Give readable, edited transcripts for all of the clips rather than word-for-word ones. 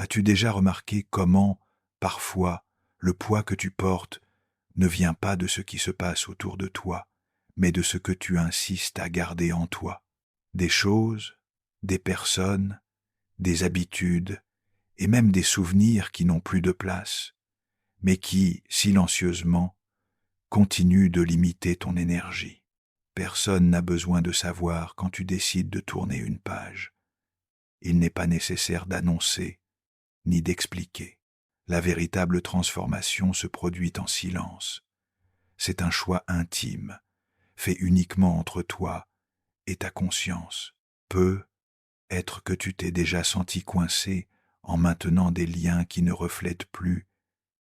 As-tu déjà remarqué comment, parfois, le poids que tu portes ne vient pas de ce qui se passe autour de toi, mais de ce que tu insistes à garder en toi? Des choses, des personnes, des habitudes, et même des souvenirs qui n'ont plus de place, mais qui, silencieusement, continuent de limiter ton énergie. Personne n'a besoin de savoir quand tu décides de tourner une page. Il n'est pas nécessaire d'annoncer, ni d'expliquer. La véritable transformation se produit en silence. C'est un choix intime, fait uniquement entre toi et ta conscience. Peut être que tu t'es déjà senti coincé en maintenant des liens qui ne reflètent plus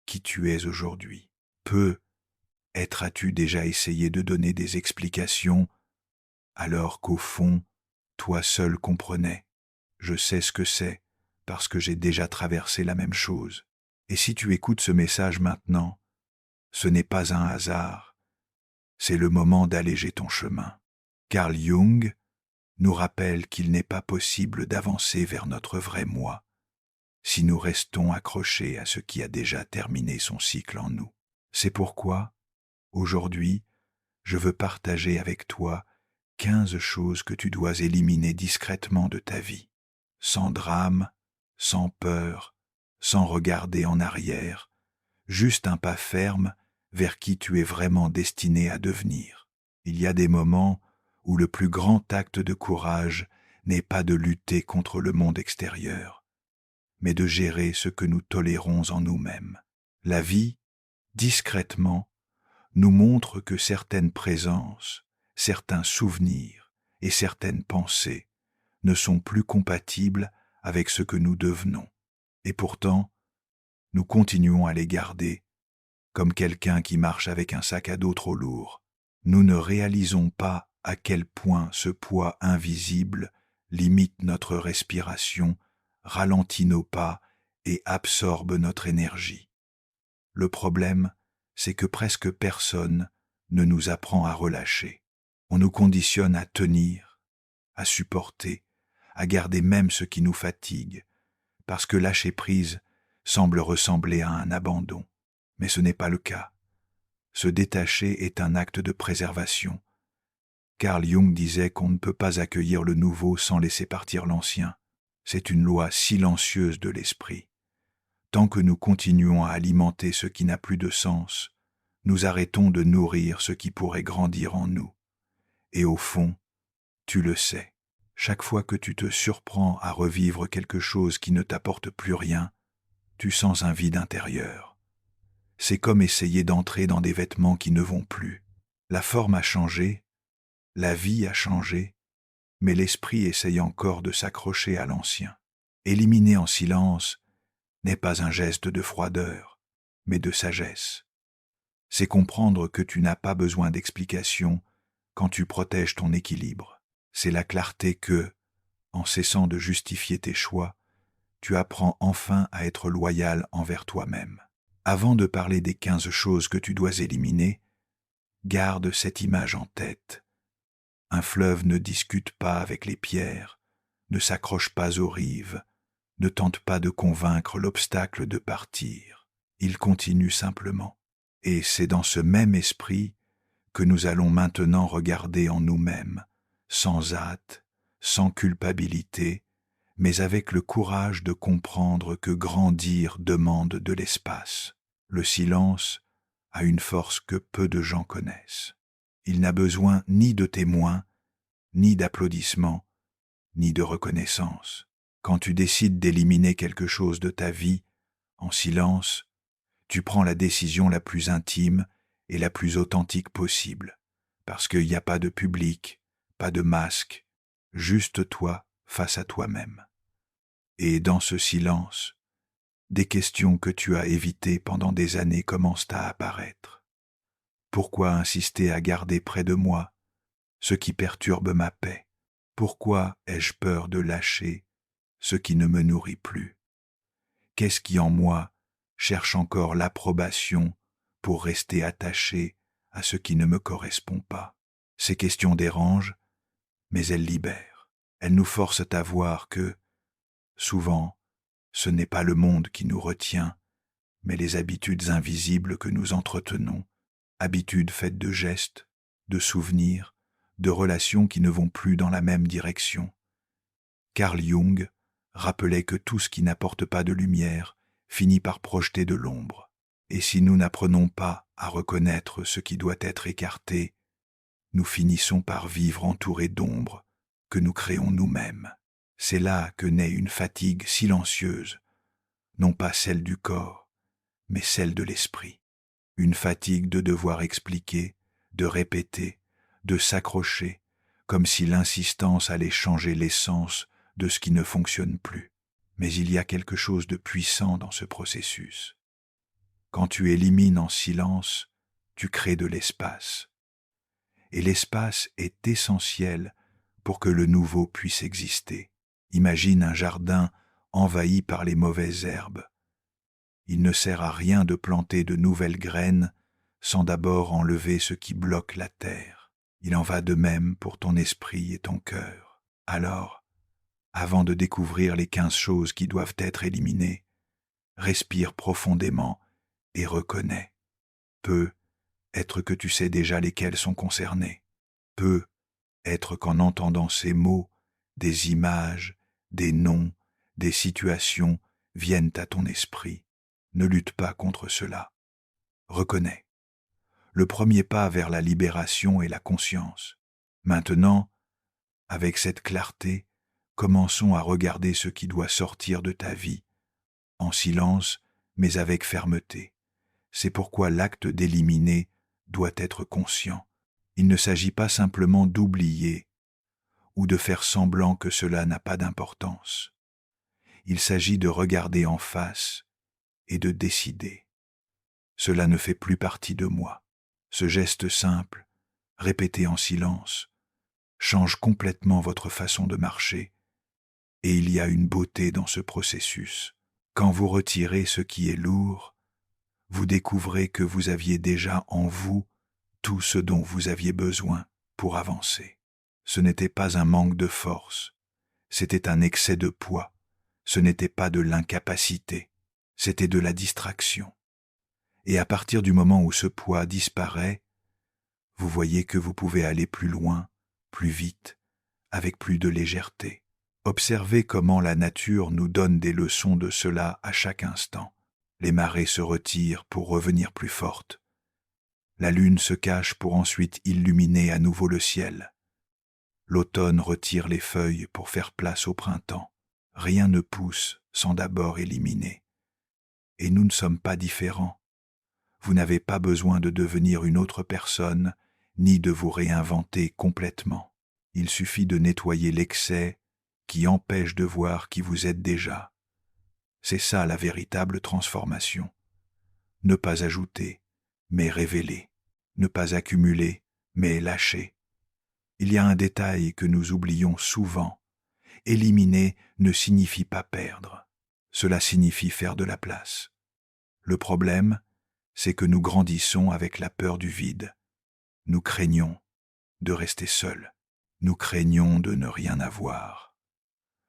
qui tu es aujourd'hui. Peut-être as-tu déjà essayé de donner des explications alors qu'au fond, toi seul comprenais. Je sais ce que c'est, parce que j'ai déjà traversé la même chose. Et si tu écoutes ce message maintenant, ce n'est pas un hasard, c'est le moment d'alléger ton chemin. Carl Jung nous rappelle qu'il n'est pas possible d'avancer vers notre vrai moi si nous restons accrochés à ce qui a déjà terminé son cycle en nous. C'est pourquoi, aujourd'hui, je veux partager avec toi 15 choses que tu dois éliminer discrètement de ta vie, sans drame, sans peur, sans regarder en arrière, juste un pas ferme vers qui tu es vraiment destiné à devenir. Il y a des moments où le plus grand acte de courage n'est pas de lutter contre le monde extérieur, mais de gérer ce que nous tolérons en nous-mêmes. La vie, discrètement, nous montre que certaines présences, certains souvenirs et certaines pensées ne sont plus compatibles avec ce que nous devenons. Et pourtant, nous continuons à les garder, comme quelqu'un qui marche avec un sac à dos trop lourd. Nous ne réalisons pas à quel point ce poids invisible limite notre respiration, ralentit nos pas et absorbe notre énergie. Le problème, c'est que presque personne ne nous apprend à relâcher. On nous conditionne à tenir, à supporter, à garder même ce qui nous fatigue, parce que lâcher prise semble ressembler à un abandon. Mais ce n'est pas le cas. Se détacher est un acte de préservation. Carl Jung disait qu'on ne peut pas accueillir le nouveau sans laisser partir l'ancien. C'est une loi silencieuse de l'esprit. Tant que nous continuons à alimenter ce qui n'a plus de sens, nous arrêtons de nourrir ce qui pourrait grandir en nous. Et au fond, tu le sais, chaque fois que tu te surprends à revivre quelque chose qui ne t'apporte plus rien, tu sens un vide intérieur. C'est comme essayer d'entrer dans des vêtements qui ne vont plus. La forme a changé, la vie a changé, mais l'esprit essaye encore de s'accrocher à l'ancien. Éliminer en silence n'est pas un geste de froideur, mais de sagesse. C'est comprendre que tu n'as pas besoin d'explications quand tu protèges ton équilibre. C'est la clarté que, en cessant de justifier tes choix, tu apprends enfin à être loyal envers toi-même. Avant de parler des 15 choses que tu dois éliminer, garde cette image en tête. Un fleuve ne discute pas avec les pierres, ne s'accroche pas aux rives, ne tente pas de convaincre l'obstacle de partir. Il continue simplement. Et c'est dans ce même esprit que nous allons maintenant regarder en nous-mêmes, sans hâte, sans culpabilité, mais avec le courage de comprendre que grandir demande de l'espace. Le silence a une force que peu de gens connaissent. Il n'a besoin ni de témoins, ni d'applaudissements, ni de reconnaissance. Quand tu décides d'éliminer quelque chose de ta vie, en silence, tu prends la décision la plus intime et la plus authentique possible, parce qu'il n'y a pas de public, pas de masque, juste toi face à toi-même. Et dans ce silence, des questions que tu as évitées pendant des années commencent à apparaître. Pourquoi insister à garder près de moi ce qui perturbe ma paix? Pourquoi ai-je peur de lâcher ce qui ne me nourrit plus? Qu'est-ce qui en moi cherche encore l'approbation pour rester attaché à ce qui ne me correspond pas? Ces questions dérangent, mais elles libèrent. Elles nous forcent à voir que, souvent, Ce n'est pas le monde qui nous retient, mais les habitudes invisibles que nous entretenons, habitudes faites de gestes, de souvenirs, de relations qui ne vont plus dans la même direction. Carl Jung rappelait que tout ce qui n'apporte pas de lumière finit par projeter de l'ombre. Et si nous n'apprenons pas à reconnaître ce qui doit être écarté, nous finissons par vivre entourés d'ombres que nous créons nous-mêmes. C'est là que naît une fatigue silencieuse, non pas celle du corps, mais celle de l'esprit. Une fatigue de devoir expliquer, de répéter, de s'accrocher, comme si l'insistance allait changer l'essence de ce qui ne fonctionne plus. Mais il y a quelque chose de puissant dans ce processus. Quand tu élimines en silence, tu crées de l'espace. Et l'espace est essentiel pour que le nouveau puisse exister. Imagine un jardin envahi par les mauvaises herbes. Il ne sert à rien de planter de nouvelles graines sans d'abord enlever ce qui bloque la terre. Il en va de même pour ton esprit et ton cœur. Alors, avant de découvrir les 15 choses qui doivent être éliminées, respire profondément et reconnais. Peut être que tu sais déjà lesquelles sont concernées. Peut être qu'en entendant ces mots, des images, des noms, des situations viennent à ton esprit. Ne lutte pas contre cela. Reconnais. Le premier pas vers la libération est la conscience. Maintenant, avec cette clarté, commençons à regarder ce qui doit sortir de ta vie, en silence, mais avec fermeté. C'est pourquoi l'acte d'éliminer doit être conscient. Il ne s'agit pas simplement d'oublier ou de faire semblant que cela n'a pas d'importance. Il s'agit de regarder en face et de décider. Cela ne fait plus partie de moi. Ce geste simple, répété en silence, change complètement votre façon de marcher, et il y a une beauté dans ce processus. Quand vous retirez ce qui est lourd, vous découvrez que vous aviez déjà en vous tout ce dont vous aviez besoin pour avancer. Ce n'était pas un manque de force, c'était un excès de poids, ce n'était pas de l'incapacité, c'était de la distraction. Et à partir du moment où ce poids disparaît, vous voyez que vous pouvez aller plus loin, plus vite, avec plus de légèreté. Observez comment la nature nous donne des leçons de cela à chaque instant. Les marées se retirent pour revenir plus fortes. La lune se cache pour ensuite illuminer à nouveau le ciel. L'automne retire les feuilles pour faire place au printemps. Rien ne pousse sans d'abord éliminer. Et nous ne sommes pas différents. Vous n'avez pas besoin de devenir une autre personne, ni de vous réinventer complètement. Il suffit de nettoyer l'excès qui empêche de voir qui vous êtes déjà. C'est ça la véritable transformation. Ne pas ajouter, mais révéler. Ne pas accumuler, mais lâcher. Il y a un détail que nous oublions souvent. Éliminer ne signifie pas perdre. Cela signifie faire de la place. Le problème, c'est que nous grandissons avec la peur du vide. Nous craignons de rester seuls. Nous craignons de ne rien avoir.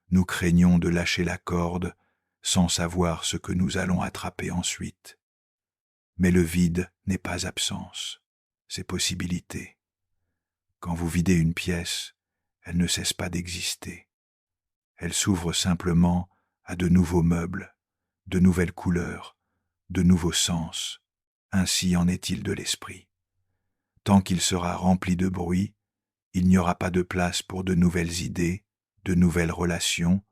Nous craignons de lâcher la corde sans savoir ce que nous allons attraper ensuite. Mais le vide n'est pas absence, c'est possibilité. Quand vous videz une pièce, elle ne cesse pas d'exister. Elle s'ouvre simplement à de nouveaux meubles, de nouvelles couleurs, de nouveaux sens. Ainsi en est-il de l'esprit. Tant qu'il sera rempli de bruit, il n'y aura pas de place pour de nouvelles idées, de nouvelles relations,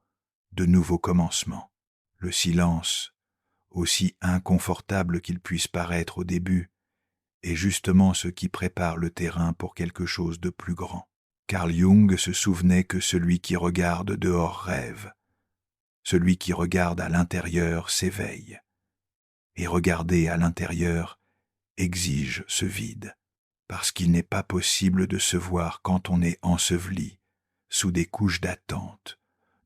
de nouveaux commencements. Le silence, aussi inconfortable qu'il puisse paraître au début, est justement ce qui prépare le terrain pour quelque chose de plus grand. Carl Jung se souvenait que celui qui regarde dehors rêve, celui qui regarde à l'intérieur s'éveille, et regarder à l'intérieur exige ce vide, parce qu'il n'est pas possible de se voir quand on est enseveli sous des couches d'attente,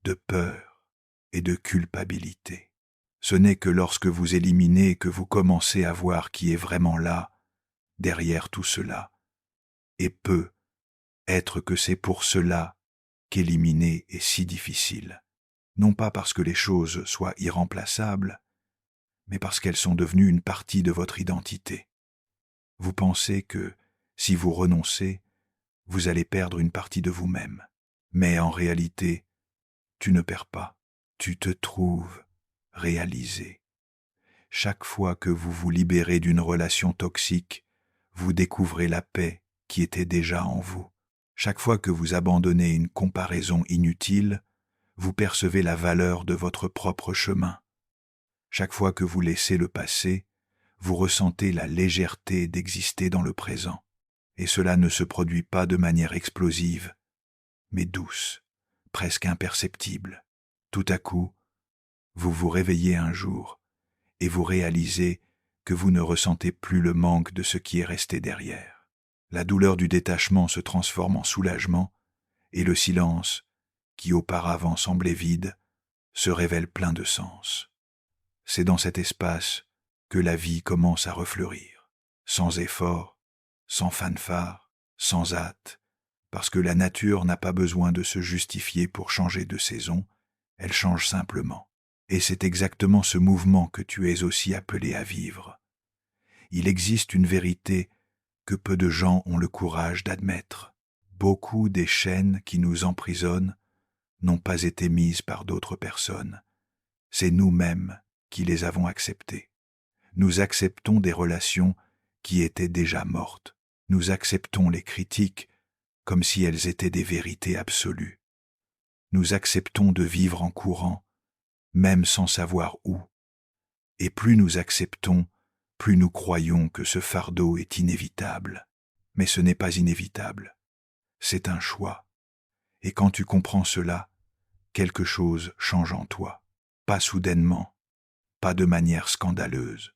de peur et de culpabilité. Ce n'est que lorsque vous éliminez que vous commencez à voir qui est vraiment là, derrière tout cela, et peut être que c'est pour cela qu'éliminer est si difficile. non pas parce que les choses soient irremplaçables, mais parce qu'elles sont devenues une partie de votre identité. Vous pensez que, si vous renoncez, vous allez perdre une partie de vous-même. Mais en réalité, tu ne perds pas. Tu te trouves réalisé. Chaque fois que vous vous libérez d'une relation toxique, vous découvrez la paix qui était déjà en vous. Chaque fois que vous abandonnez une comparaison inutile, vous percevez la valeur de votre propre chemin. Chaque fois que vous laissez le passé, vous ressentez la légèreté d'exister dans le présent. Et cela ne se produit pas de manière explosive, mais douce, presque imperceptible. Tout à coup, vous vous réveillez un jour et vous réalisez que vous ne ressentez plus le manque de ce qui est resté derrière. La douleur du détachement se transforme en soulagement et le silence, qui auparavant semblait vide, se révèle plein de sens. C'est dans cet espace que la vie commence à refleurir, sans effort, sans fanfare, sans hâte, parce que la nature n'a pas besoin de se justifier pour changer de saison, elle change simplement. Et c'est exactement ce mouvement que tu es aussi appelé à vivre. Il existe une vérité que peu de gens ont le courage d'admettre. Beaucoup des chaînes qui nous emprisonnent n'ont pas été mises par d'autres personnes. C'est nous-mêmes qui les avons acceptées. Nous acceptons des relations qui étaient déjà mortes. Nous acceptons les critiques comme si elles étaient des vérités absolues. Nous acceptons de vivre en courant, même sans savoir où. Et plus nous acceptons, plus nous croyons que ce fardeau est inévitable. Mais ce n'est pas inévitable. C'est un choix. Et quand tu comprends cela, quelque chose change en toi. Pas soudainement, pas de manière scandaleuse.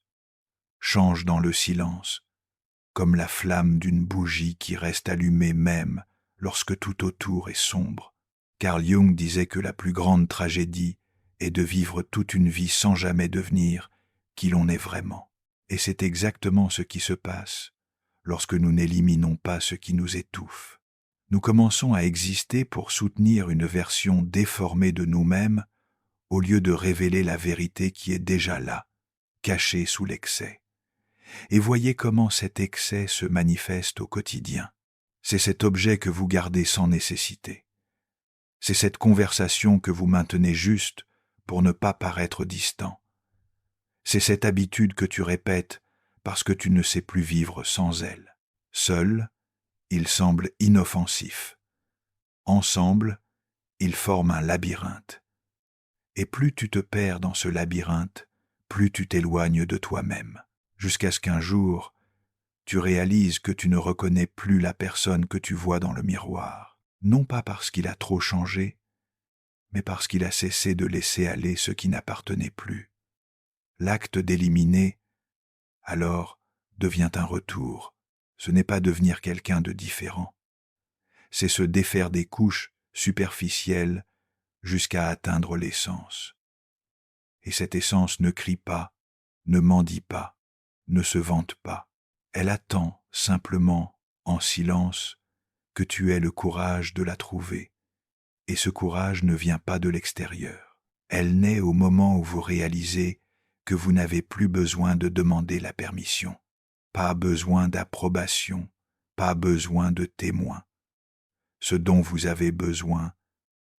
Change dans le silence, comme la flamme d'une bougie qui reste allumée même lorsque tout autour est sombre. Carl Jung disait que la plus grande tragédie est de vivre toute une vie sans jamais devenir qui l'on est vraiment. Et c'est exactement ce qui se passe lorsque nous n'éliminons pas ce qui nous étouffe. Nous commençons à exister pour soutenir une version déformée de nous-mêmes au lieu de révéler la vérité qui est déjà là, cachée sous l'excès. Et voyez comment cet excès se manifeste au quotidien. C'est cet objet que vous gardez sans nécessité. C'est cette conversation que vous maintenez juste pour ne pas paraître distant. C'est cette habitude que tu répètes parce que tu ne sais plus vivre sans elle. Seul, ils semblent inoffensifs. Ensemble, ils forment un labyrinthe. Et plus tu te perds dans ce labyrinthe, plus tu t'éloignes de toi-même, jusqu'à ce qu'un jour, tu réalises que tu ne reconnais plus la personne que tu vois dans le miroir, non pas parce qu'il a trop changé, mais parce qu'il a cessé de laisser aller ce qui n'appartenait plus. L'acte d'éliminer, alors, devient un retour. Ce n'est pas devenir quelqu'un de différent. C'est se défaire des couches superficielles jusqu'à atteindre l'essence. Et cette essence ne crie pas, ne mendie pas, ne se vante pas. Elle attend simplement, en silence, que tu aies le courage de la trouver. Et ce courage ne vient pas de l'extérieur. Elle naît au moment où vous réalisez que vous n'avez plus besoin de demander la permission. Pas besoin d'approbation, pas besoin de témoins. Ce dont vous avez besoin,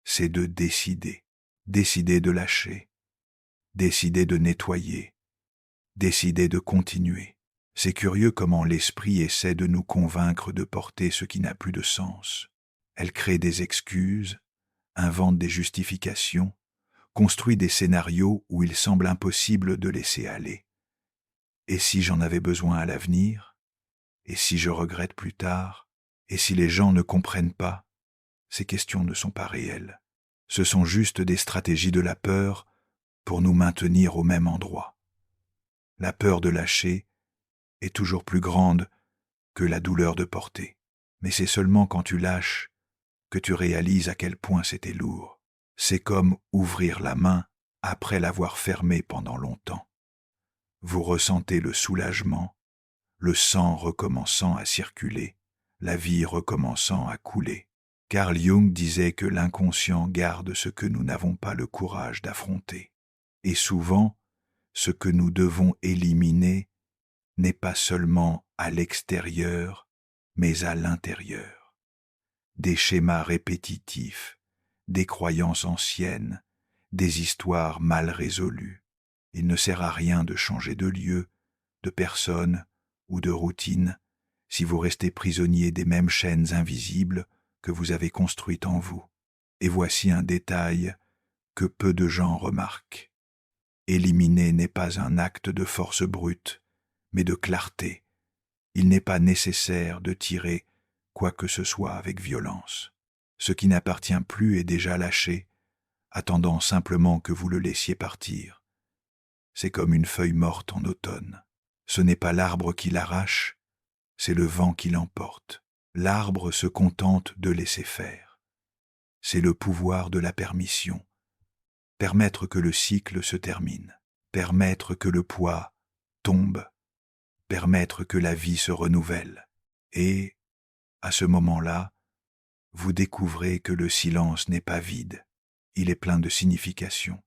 c'est de décider. Décider de lâcher, décider de nettoyer, décider de continuer. C'est curieux comment l'esprit essaie de nous convaincre de porter ce qui n'a plus de sens. Elle crée des excuses, invente des justifications, construit des scénarios où il semble impossible de laisser aller. Et si j'en avais besoin à l'avenir? Et si je regrette plus tard? Et si les gens ne comprennent pas? Ces questions ne sont pas réelles. Ce sont juste des stratégies de la peur pour nous maintenir au même endroit. La peur de lâcher est toujours plus grande que la douleur de porter. Mais c'est seulement quand tu lâches que tu réalises à quel point c'était lourd. C'est comme ouvrir la main après l'avoir fermée pendant longtemps. Vous ressentez le soulagement, le sang recommençant à circuler, la vie recommençant à couler. Carl Jung disait que l'inconscient garde ce que nous n'avons pas le courage d'affronter. Et souvent, ce que nous devons éliminer n'est pas seulement à l'extérieur, mais à l'intérieur. Des schémas répétitifs, des croyances anciennes, des histoires mal résolues. Il ne sert à rien de changer de lieu, de personne ou de routine si vous restez prisonnier des mêmes chaînes invisibles que vous avez construites en vous. Et voici un détail que peu de gens remarquent. Éliminer n'est pas un acte de force brute, mais de clarté. Il n'est pas nécessaire de tirer quoi que ce soit avec violence. Ce qui n'appartient plus est déjà lâché, attendant simplement que vous le laissiez partir. C'est comme une feuille morte en automne. Ce n'est pas l'arbre qui l'arrache, c'est le vent qui l'emporte. L'arbre se contente de laisser faire. C'est le pouvoir de la permission. Permettre que le cycle se termine. Permettre que le poids tombe. Permettre que la vie se renouvelle. Et, à ce moment-là, vous découvrez que le silence n'est pas vide. Il est plein de signification.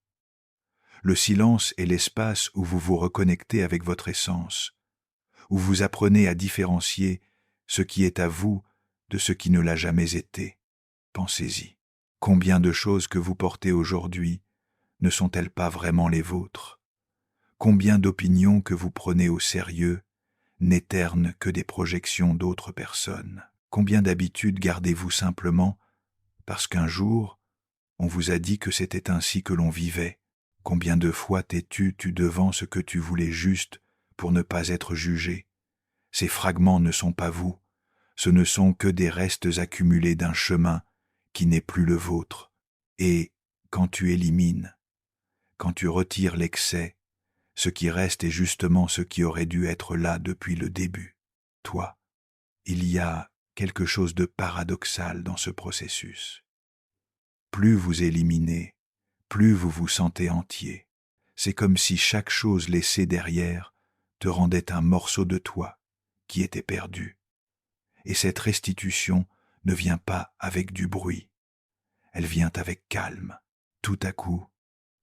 Le silence est l'espace où vous vous reconnectez avec votre essence, où vous apprenez à différencier ce qui est à vous de ce qui ne l'a jamais été. Pensez-y. Combien de choses que vous portez aujourd'hui ne sont-elles pas vraiment les vôtres? Combien d'opinions que vous prenez au sérieux n'éternent que des projections d'autres personnes? Combien d'habitudes gardez-vous simplement parce qu'un jour, on vous a dit que c'était ainsi que l'on vivait? Combien de fois t'es-tu devant ce que tu voulais juste pour ne pas être jugé? Ces fragments ne sont pas vous, ce ne sont que des restes accumulés d'un chemin qui n'est plus le vôtre. Et quand tu élimines, quand tu retires l'excès, ce qui reste est justement ce qui aurait dû être là depuis le début. Toi, il y a quelque chose de paradoxal dans ce processus. Plus vous éliminez, plus vous vous sentez entier. C'est comme si chaque chose laissée derrière te rendait un morceau de toi qui était perdu. Et cette restitution ne vient pas avec du bruit. Elle vient avec calme. Tout à coup,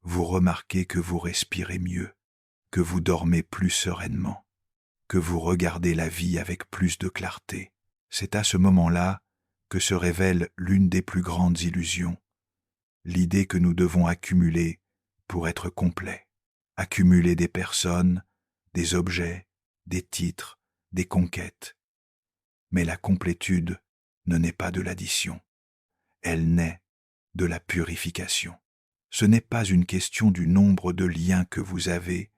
vous remarquez que vous respirez mieux, que vous dormez plus sereinement, que vous regardez la vie avec plus de clarté. C'est à ce moment-là que se révèle l'une des plus grandes illusions, l'idée que nous devons accumuler pour être complets. Accumuler des personnes, des objets, des titres, des conquêtes. Mais la complétude ne naît pas de l'addition. Elle naît de la purification. Ce n'est pas une question du nombre de liens que vous avez,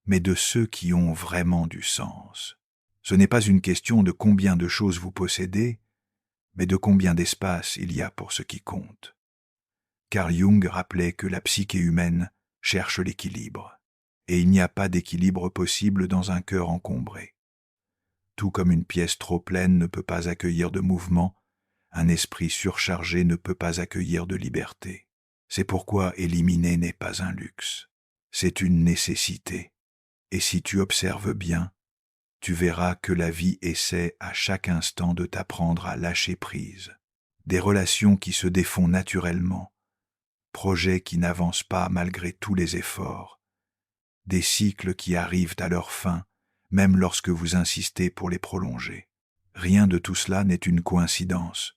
mais de ceux qui ont vraiment du sens. Ce n'est pas une question de combien de choses vous possédez, mais de combien d'espace il y a pour ce qui compte. Carl Jung rappelait que la psyché humaine cherche l'équilibre, et il n'y a pas d'équilibre possible dans un cœur encombré. Tout comme une pièce trop pleine ne peut pas accueillir de mouvement, un esprit surchargé ne peut pas accueillir de liberté. C'est pourquoi éliminer n'est pas un luxe, c'est une nécessité. Et si tu observes bien, tu verras que la vie essaie à chaque instant de t'apprendre à lâcher prise. Des relations qui se défont naturellement, projets qui n'avancent pas malgré tous les efforts, des cycles qui arrivent à leur fin, même lorsque vous insistez pour les prolonger. Rien de tout cela n'est une coïncidence.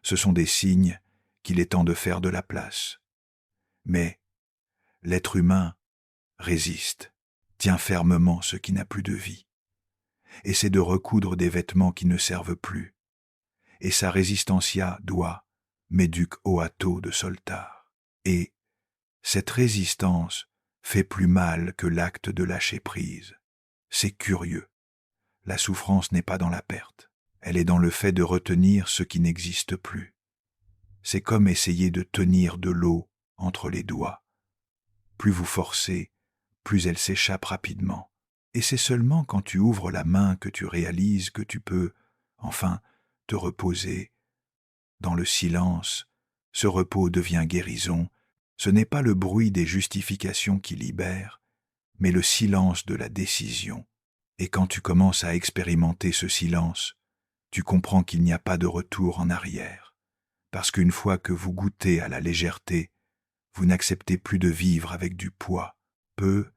Ce sont des signes qu'il est temps de faire de la place. Mais l'être humain résiste, tient fermement ce qui n'a plus de vie, essaie de recoudre des vêtements qui ne servent plus, et sa resistencia doit méduc oato de Soltare. Et cette résistance fait plus mal que l'acte de lâcher prise. C'est curieux. La souffrance n'est pas dans la perte, elle est dans le fait de retenir ce qui n'existe plus. C'est comme essayer de tenir de l'eau entre les doigts. Plus vous forcez, plus elle s'échappe rapidement. Et c'est seulement quand tu ouvres la main que tu réalises que tu peux, enfin, te reposer. Dans le silence, ce repos devient guérison. Ce n'est pas le bruit des justifications qui libère, mais le silence de la décision. Et quand tu commences à expérimenter ce silence, tu comprends qu'il n'y a pas de retour en arrière. parce qu'une fois que vous goûtez à la légèreté, vous n'acceptez plus de vivre avec du poids. Peut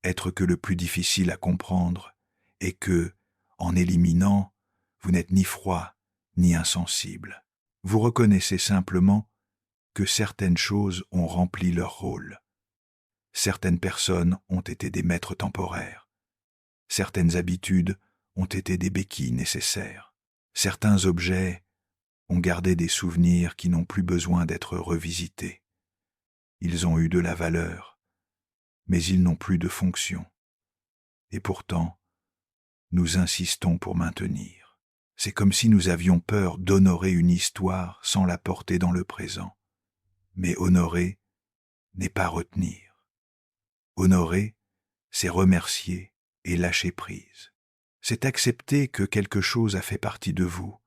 être que le plus difficile à comprendre est que, en éliminant, vous n'êtes ni froid ni insensible. Vous reconnaissez simplement que certaines choses ont rempli leur rôle. Certaines personnes ont été des maîtres temporaires. Certaines habitudes ont été des béquilles nécessaires. Certains objets ont gardé des souvenirs qui n'ont plus besoin d'être revisités. Ils ont eu de la valeur, mais ils n'ont plus de fonction. Et pourtant, nous insistons pour maintenir. C'est comme si nous avions peur d'honorer une histoire sans la porter dans le présent. Mais honorer n'est pas retenir. Honorer, c'est remercier et lâcher prise. C'est accepter que quelque chose a fait partie de vous,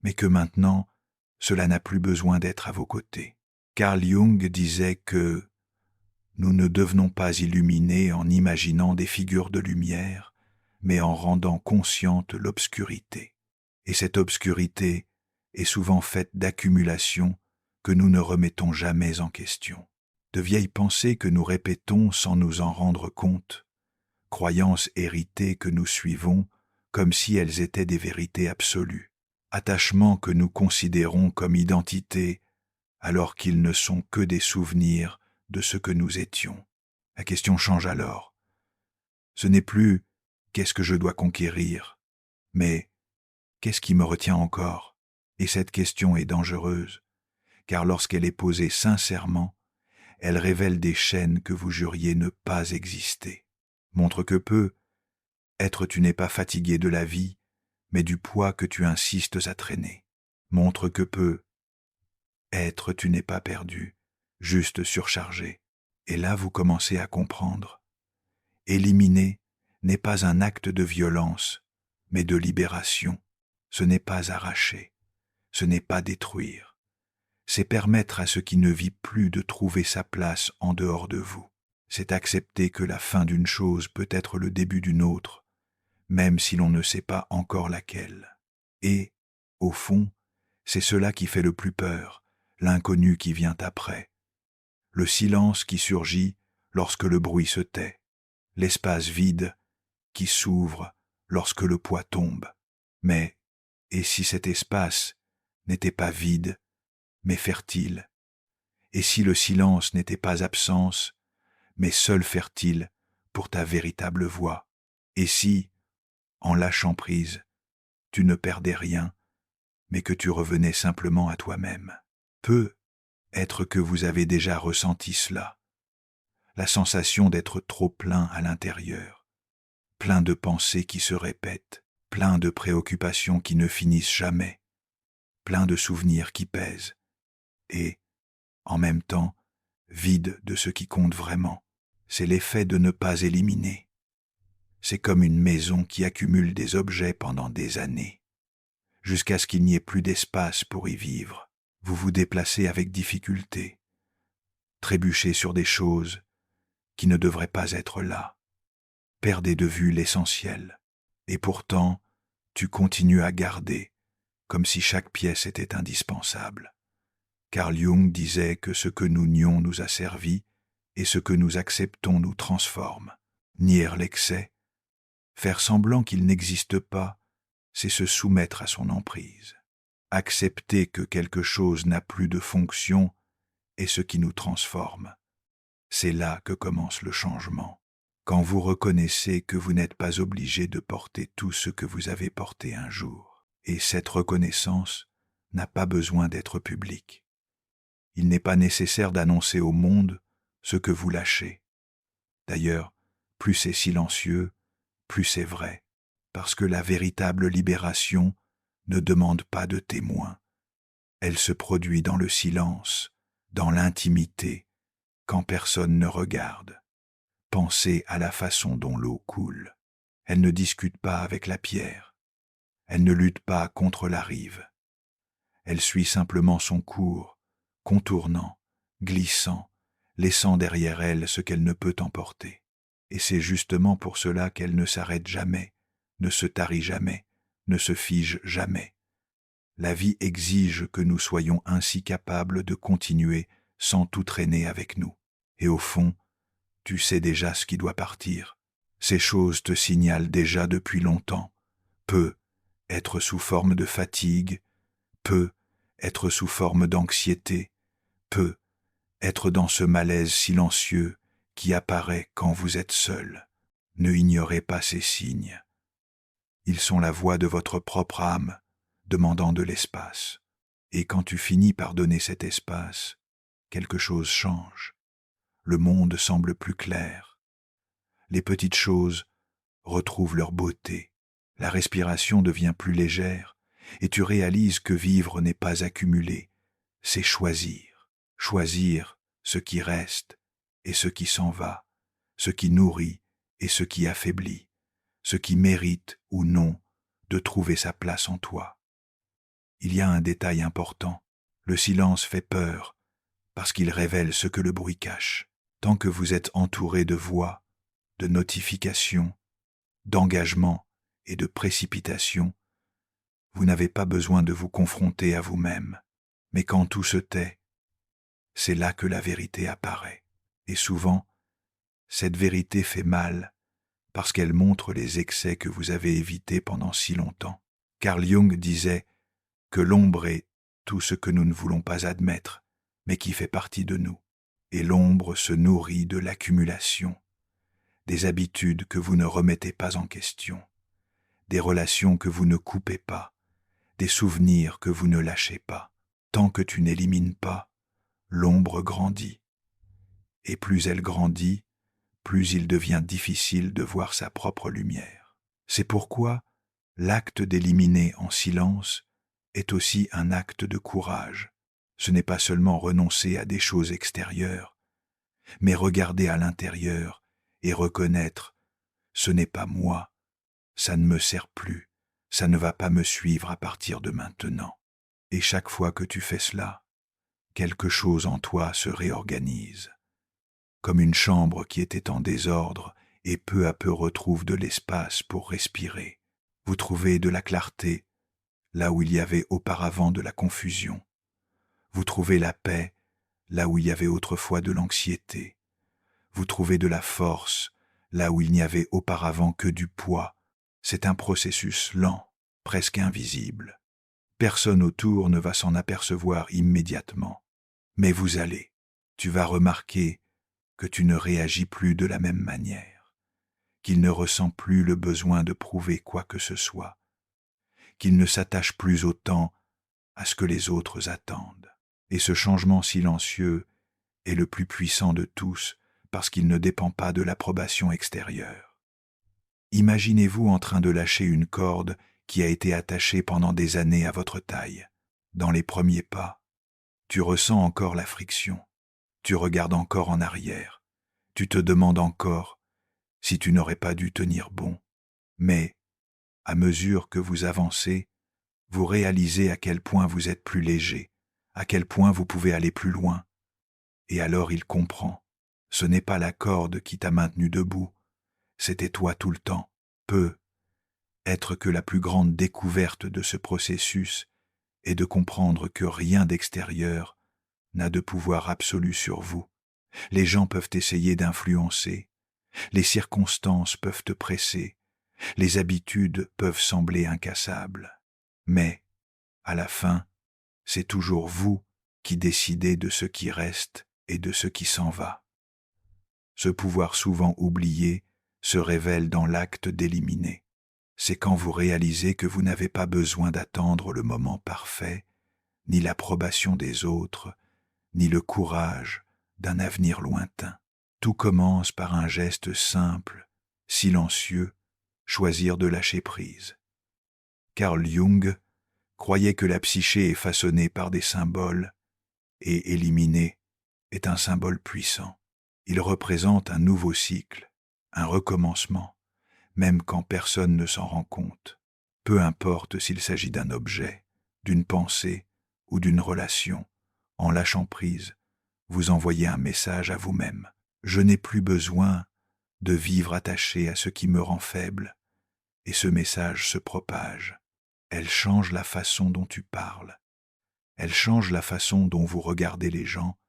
mais que maintenant, cela n'a plus besoin d'être à vos côtés. Carl Jung disait que nous ne devenons pas illuminer en imaginant des figures de lumière, mais en rendant consciente l'obscurité. Et cette obscurité est souvent faite d'accumulations que nous ne remettons jamais en question. De vieilles pensées que nous répétons sans nous en rendre compte, croyances héritées que nous suivons comme si elles étaient des vérités absolues, attachements que nous considérons comme identité alors qu'ils ne sont que des souvenirs de ce que nous étions. La question change alors. Ce n'est plus « qu'est-ce que je dois conquérir ?» mais « qu'est-ce qui me retient encore ?» Et cette question est dangereuse, car lorsqu'elle est posée sincèrement, elle révèle des chaînes que vous juriez ne pas exister. Montre que peu, être tu n'es pas fatigué de la vie, mais du poids que tu insistes à traîner. Montre que peu, être tu n'es pas perdu, juste surchargé. Et là vous commencez à comprendre. Éliminer n'est pas un acte de violence, mais de libération. Ce n'est pas arracher, ce n'est pas détruire. C'est permettre à ce qui ne vit plus de trouver sa place en dehors de vous. C'est accepter que la fin d'une chose peut être le début d'une autre, même si l'on ne sait pas encore laquelle. Et, au fond, c'est cela qui fait le plus peur, l'inconnu qui vient après. Le silence qui surgit lorsque le bruit se tait, l'espace vide qui s'ouvre lorsque le poids tombe. Mais, et si cet espace n'était pas vide, mais fertile? Et si le silence n'était pas absence, mais seul fertile pour ta véritable voix? Et si, en lâchant prise, tu ne perdais rien, mais que tu revenais simplement à toi-même? Peut être que vous avez déjà ressenti cela, la sensation d'être trop plein à l'intérieur, plein de pensées qui se répètent, plein de préoccupations qui ne finissent jamais, plein de souvenirs qui pèsent, et, en même temps, vide de ce qui compte vraiment. C'est l'effet de ne pas éliminer. C'est comme une maison qui accumule des objets pendant des années, jusqu'à ce qu'il n'y ait plus d'espace pour y vivre. Vous vous déplacez avec difficulté, trébuchez sur des choses qui ne devraient pas être là, perdez de vue l'essentiel, et pourtant, tu continues à garder, comme si chaque pièce était indispensable. Carl Jung disait que ce que nous nions nous a servi, et ce que nous acceptons nous transforme. Nier l'excès, faire semblant qu'il n'existe pas, c'est se soumettre à son emprise. Accepter que quelque chose n'a plus de fonction est ce qui nous transforme. C'est là que commence le changement. Quand vous reconnaissez que vous n'êtes pas obligé de porter tout ce que vous avez porté un jour. Et cette reconnaissance n'a pas besoin d'être publique. Il n'est pas nécessaire d'annoncer au monde ce que vous lâchez. D'ailleurs, plus c'est silencieux, plus c'est vrai, parce que la véritable libération ne demande pas de témoins. Elle se produit dans le silence, dans l'intimité, quand personne ne regarde. Pensez à la façon dont l'eau coule. Elle ne discute pas avec la pierre. Elle ne lutte pas contre la rive. Elle suit simplement son cours, contournant, glissant, laissant derrière elle ce qu'elle ne peut emporter. Et c'est justement pour cela qu'elle ne s'arrête jamais, ne se tarit jamais, ne se fige jamais. La vie exige que nous soyons ainsi capables de continuer sans tout traîner avec nous. Et au fond, tu sais déjà ce qui doit partir. Ces choses te signalent déjà depuis longtemps. Peut être sous forme de fatigue, peut être sous forme d'anxiété, peut être dans ce malaise silencieux qui apparaît quand vous êtes seul. Ne ignorez pas ces signes. Ils sont la voix de votre propre âme, demandant de l'espace. Et quand tu finis par donner cet espace, quelque chose change. Le monde semble plus clair. Les petites choses retrouvent leur beauté. La respiration devient plus légère et tu réalises que vivre n'est pas accumuler, c'est choisir. Choisir ce qui reste et ce qui s'en va, ce qui nourrit et ce qui affaiblit, ce qui mérite ou non de trouver sa place en toi. Il y a un détail important. Le silence fait peur parce qu'il révèle ce que le bruit cache. Tant que vous êtes entouré de voix, de notifications, d'engagement et de précipitation, vous n'avez pas besoin de vous confronter à vous-même. Mais quand tout se tait, c'est là que la vérité apparaît. Et souvent, cette vérité fait mal parce qu'elle montre les excès que vous avez évités pendant si longtemps. Carl Jung disait que l'ombre est tout ce que nous ne voulons pas admettre, mais qui fait partie de nous. Et l'ombre se nourrit de l'accumulation, des habitudes que vous ne remettez pas en question, des relations que vous ne coupez pas, des souvenirs que vous ne lâchez pas. Tant que tu n'élimines pas, l'ombre grandit. Et plus elle grandit, plus il devient difficile de voir sa propre lumière. C'est pourquoi l'acte d'éliminer en silence est aussi un acte de courage. Ce n'est pas seulement renoncer à des choses extérieures, mais regarder à l'intérieur et reconnaître « ce n'est pas moi, ça ne me sert plus, ça ne va pas me suivre à partir de maintenant ». Et chaque fois que tu fais cela, quelque chose en toi se réorganise, comme une chambre qui était en désordre et peu à peu retrouve de l'espace pour respirer. Vous trouvez de la clarté là où il y avait auparavant de la confusion. Vous trouvez la paix là où il y avait autrefois de l'anxiété. Vous trouvez de la force là où il n'y avait auparavant que du poids. C'est un processus lent, presque invisible. Personne autour ne va s'en apercevoir immédiatement. Mais vous allez, tu vas remarquer que tu ne réagis plus de la même manière, qu'il ne ressent plus le besoin de prouver quoi que ce soit, qu'il ne s'attache plus autant à ce que les autres attendent. Et ce changement silencieux est le plus puissant de tous parce qu'il ne dépend pas de l'approbation extérieure. Imaginez-vous en train de lâcher une corde qui a été attachée pendant des années à votre taille. Dans les premiers pas, tu ressens encore la friction, tu regardes encore en arrière, tu te demandes encore si tu n'aurais pas dû tenir bon. Mais, à mesure que vous avancez, vous réalisez à quel point vous êtes plus léger, à quel point vous pouvez aller plus loin. Et alors il comprend. Ce n'est pas la corde qui t'a maintenu debout, c'était toi tout le temps. Peut être que la plus grande découverte de ce processus est de comprendre que rien d'extérieur n'a de pouvoir absolu sur vous. Les gens peuvent essayer d'influencer, les circonstances peuvent te presser, les habitudes peuvent sembler incassables. Mais, à la fin, c'est toujours vous qui décidez de ce qui reste et de ce qui s'en va. Ce pouvoir souvent oublié se révèle dans l'acte d'éliminer. C'est quand vous réalisez que vous n'avez pas besoin d'attendre le moment parfait, ni l'approbation des autres, ni le courage d'un avenir lointain. Tout commence par un geste simple, silencieux, choisir de lâcher prise. Carl Jung croyait que la psyché est façonnée par des symboles, et éliminer est un symbole puissant. Il représente un nouveau cycle, un recommencement, même quand personne ne s'en rend compte. Peu importe s'il s'agit d'un objet, d'une pensée ou d'une relation, en lâchant prise, vous envoyez un message à vous-même. Je n'ai plus besoin de vivre attaché à ce qui me rend faible, et ce message se propage. Elle change la façon dont tu parles. Elle change la façon dont vous regardez les gens.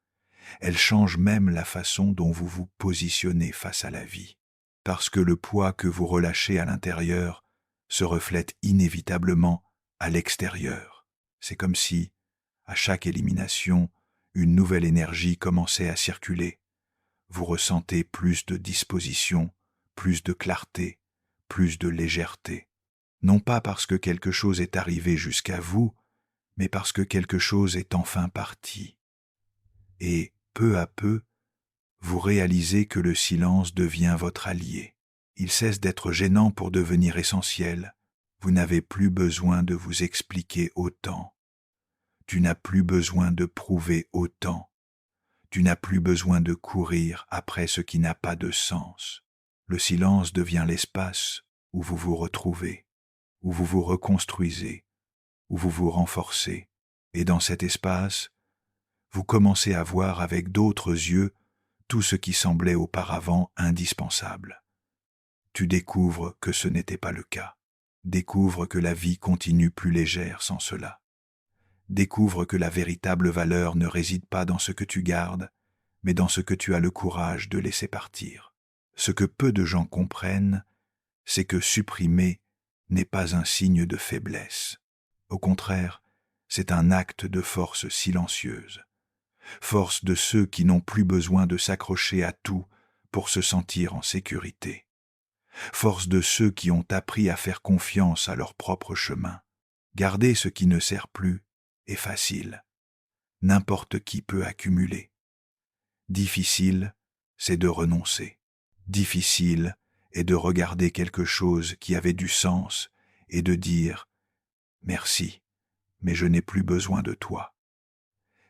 Elle change même la façon dont vous vous positionnez face à la vie. Parce que le poids que vous relâchez à l'intérieur se reflète inévitablement à l'extérieur. C'est comme si, à chaque élimination, une nouvelle énergie commençait à circuler. Vous ressentez plus de disposition, plus de clarté, plus de légèreté. Non pas parce que quelque chose est arrivé jusqu'à vous, mais parce que quelque chose est enfin parti. Et, peu à peu, vous réalisez que le silence devient votre allié. Il cesse d'être gênant pour devenir essentiel. Vous n'avez plus besoin de vous expliquer autant. Tu n'as plus besoin de prouver autant. Tu n'as plus besoin de courir après ce qui n'a pas de sens. Le silence devient l'espace où vous vous retrouvez, où vous vous reconstruisez, où vous vous renforcez. Et dans cet espace, vous commencez à voir avec d'autres yeux tout ce qui semblait auparavant indispensable. Tu découvres que ce n'était pas le cas. Découvre que la vie continue plus légère sans cela. Découvre que la véritable valeur ne réside pas dans ce que tu gardes, mais dans ce que tu as le courage de laisser partir. Ce que peu de gens comprennent, c'est que supprimer n'est pas un signe de faiblesse. Au contraire, c'est un acte de force silencieuse. Force de ceux qui n'ont plus besoin de s'accrocher à tout pour se sentir en sécurité. Force de ceux qui ont appris à faire confiance à leur propre chemin. Garder ce qui ne sert plus est facile. N'importe qui peut accumuler. Difficile, c'est de renoncer. Difficile est de regarder quelque chose qui avait du sens et de dire « Merci, mais je n'ai plus besoin de toi ».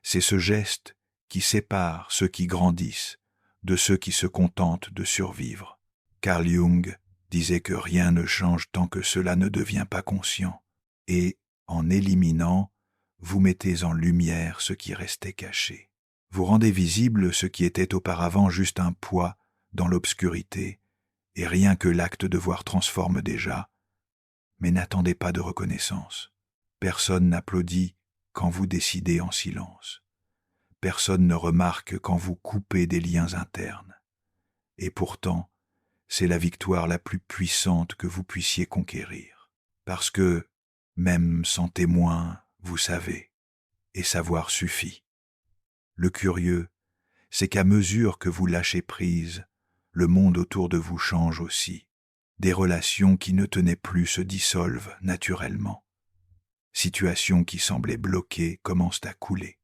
C'est ce geste qui sépare ceux qui grandissent de ceux qui se contentent de survivre. Carl Jung disait que rien ne change tant que cela ne devient pas conscient. Et, en éliminant, vous mettez en lumière ce qui restait caché. Vous rendez visible ce qui était auparavant juste un poids dans l'obscurité, et rien que l'acte de voir transforme déjà. Mais n'attendez pas de reconnaissance. Personne n'applaudit quand vous décidez en silence. Personne ne remarque quand vous coupez des liens internes. Et pourtant, c'est la victoire la plus puissante que vous puissiez conquérir. Parce que, même sans témoin, vous savez, et savoir suffit. Le curieux, c'est qu'à mesure que vous lâchez prise, le monde autour de vous change aussi. Des relations qui ne tenaient plus se dissolvent naturellement. Situations qui semblaient bloquées commencent à couler.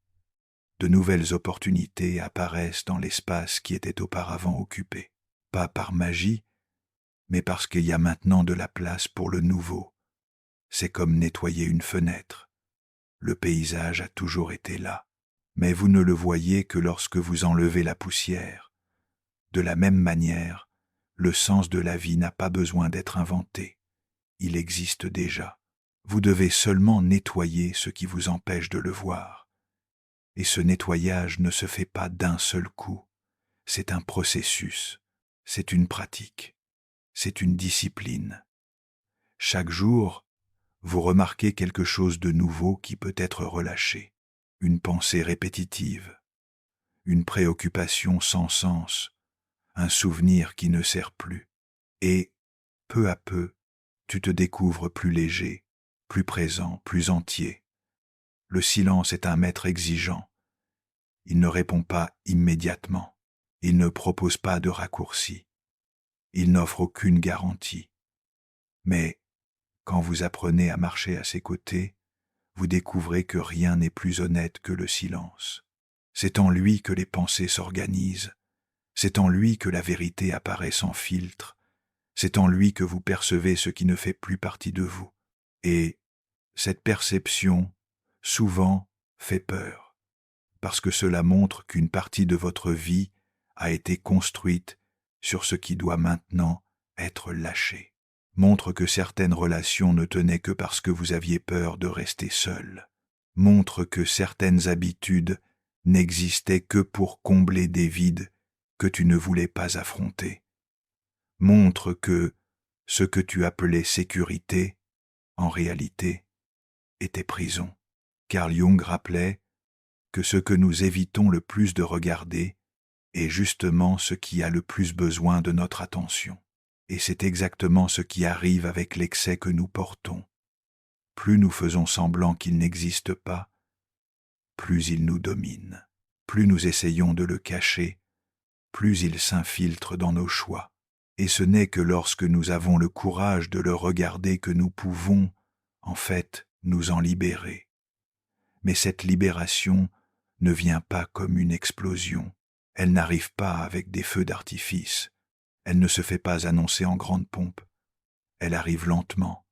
De nouvelles opportunités apparaissent dans l'espace qui était auparavant occupé. Pas par magie, mais parce qu'il y a maintenant de la place pour le nouveau. C'est comme nettoyer une fenêtre. Le paysage a toujours été là, mais vous ne le voyez que lorsque vous enlevez la poussière. De la même manière, le sens de la vie n'a pas besoin d'être inventé. Il existe déjà. Vous devez seulement nettoyer ce qui vous empêche de le voir. Et ce nettoyage ne se fait pas d'un seul coup. C'est un processus, c'est une pratique, c'est une discipline. Chaque jour, vous remarquez quelque chose de nouveau qui peut être relâché, une pensée répétitive, une préoccupation sans sens, un souvenir qui ne sert plus. Et, peu à peu, tu te découvres plus léger, plus présent, plus entier. Le silence est un maître exigeant. Il ne répond pas immédiatement. Il ne propose pas de raccourci. Il n'offre aucune garantie. Mais, quand vous apprenez à marcher à ses côtés, vous découvrez que rien n'est plus honnête que le silence. C'est en lui que les pensées s'organisent. C'est en lui que la vérité apparaît sans filtre. C'est en lui que vous percevez ce qui ne fait plus partie de vous. Et cette perception, souvent, fait peur, parce que cela montre qu'une partie de votre vie a été construite sur ce qui doit maintenant être lâché. Montre que certaines relations ne tenaient que parce que vous aviez peur de rester seul. Montre que certaines habitudes n'existaient que pour combler des vides que tu ne voulais pas affronter. Montre que ce que tu appelais sécurité, en réalité, était prison. Carl Jung rappelait que ce que nous évitons le plus de regarder est justement ce qui a le plus besoin de notre attention. Et c'est exactement ce qui arrive avec l'excès que nous portons. Plus nous faisons semblant qu'il n'existe pas, plus il nous domine. Plus nous essayons de le cacher, plus il s'infiltre dans nos choix. Et ce n'est que lorsque nous avons le courage de le regarder que nous pouvons, en fait, nous en libérer. Mais cette libération ne vient pas comme une explosion. Elle n'arrive pas avec des feux d'artifice. Elle ne se fait pas annoncer en grande pompe. Elle arrive lentement.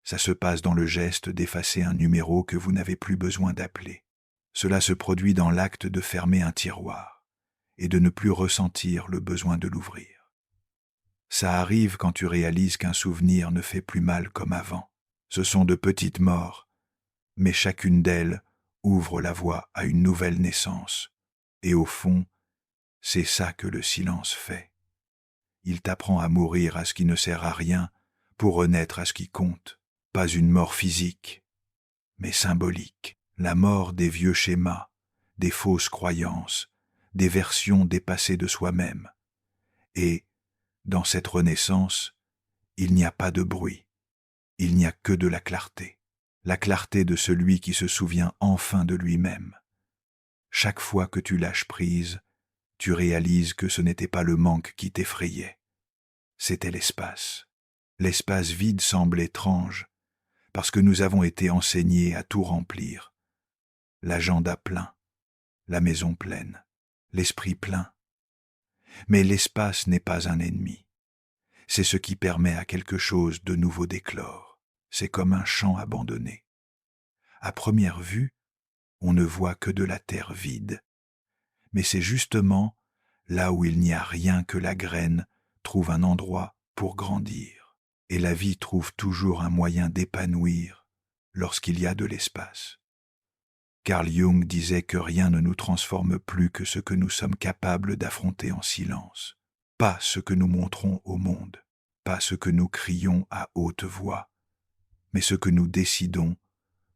Ça se passe dans le geste d'effacer un numéro que vous n'avez plus besoin d'appeler. Cela se produit dans l'acte de fermer un tiroir et de ne plus ressentir le besoin de l'ouvrir. Ça arrive quand tu réalises qu'un souvenir ne fait plus mal comme avant. Ce sont de petites morts, mais chacune d'elles ouvre la voie à une nouvelle naissance. Et au fond, c'est ça que le silence fait. Il t'apprend à mourir à ce qui ne sert à rien pour renaître à ce qui compte. Pas une mort physique, mais symbolique. La mort des vieux schémas, des fausses croyances, des versions dépassées de soi-même. Et, dans cette renaissance, il n'y a pas de bruit, il n'y a que de la clarté de celui qui se souvient enfin de lui-même. Chaque fois que tu lâches prise, tu réalises que ce n'était pas le manque qui t'effrayait, c'était l'espace. L'espace vide semble étrange, parce que nous avons été enseignés à tout remplir. L'agenda plein, la maison pleine, l'esprit plein. Mais l'espace n'est pas un ennemi. C'est ce qui permet à quelque chose de nouveau d'éclore. C'est comme un champ abandonné. À première vue, on ne voit que de la terre vide. Mais c'est justement là où il n'y a rien que la graine trouve un endroit pour grandir. Et la vie trouve toujours un moyen d'épanouir lorsqu'il y a de l'espace. Carl Jung disait que rien ne nous transforme plus que ce que nous sommes capables d'affronter en silence. Pas ce que nous montrons au monde, pas ce que nous crions à haute voix, mais ce que nous décidons,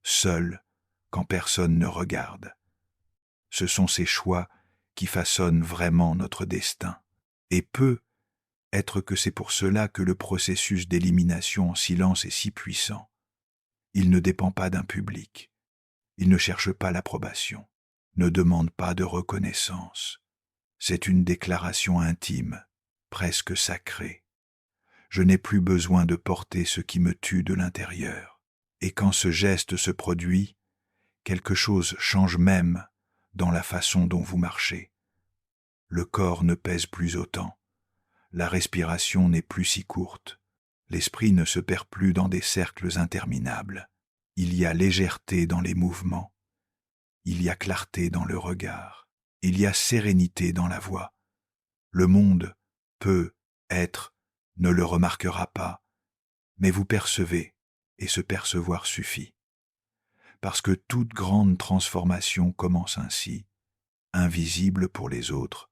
seuls, quand personne ne regarde. Ce sont ces choix qui façonnent vraiment notre destin. Et peut être que c'est pour cela que le processus d'élimination en silence est si puissant. Il ne dépend pas d'un public. Il ne cherche pas l'approbation, ne demande pas de reconnaissance. C'est une déclaration intime, presque sacrée. Je n'ai plus besoin de porter ce qui me tue de l'intérieur. Et quand ce geste se produit, quelque chose change même dans la façon dont vous marchez. Le corps ne pèse plus autant. La respiration n'est plus si courte. L'esprit ne se perd plus dans des cercles interminables. Il y a légèreté dans les mouvements. Il y a clarté dans le regard. Il y a sérénité dans la voix. Le monde peut être, ne le remarquera pas, mais vous percevez, et ce percevoir suffit. Parce que toute grande transformation commence ainsi, invisible pour les autres,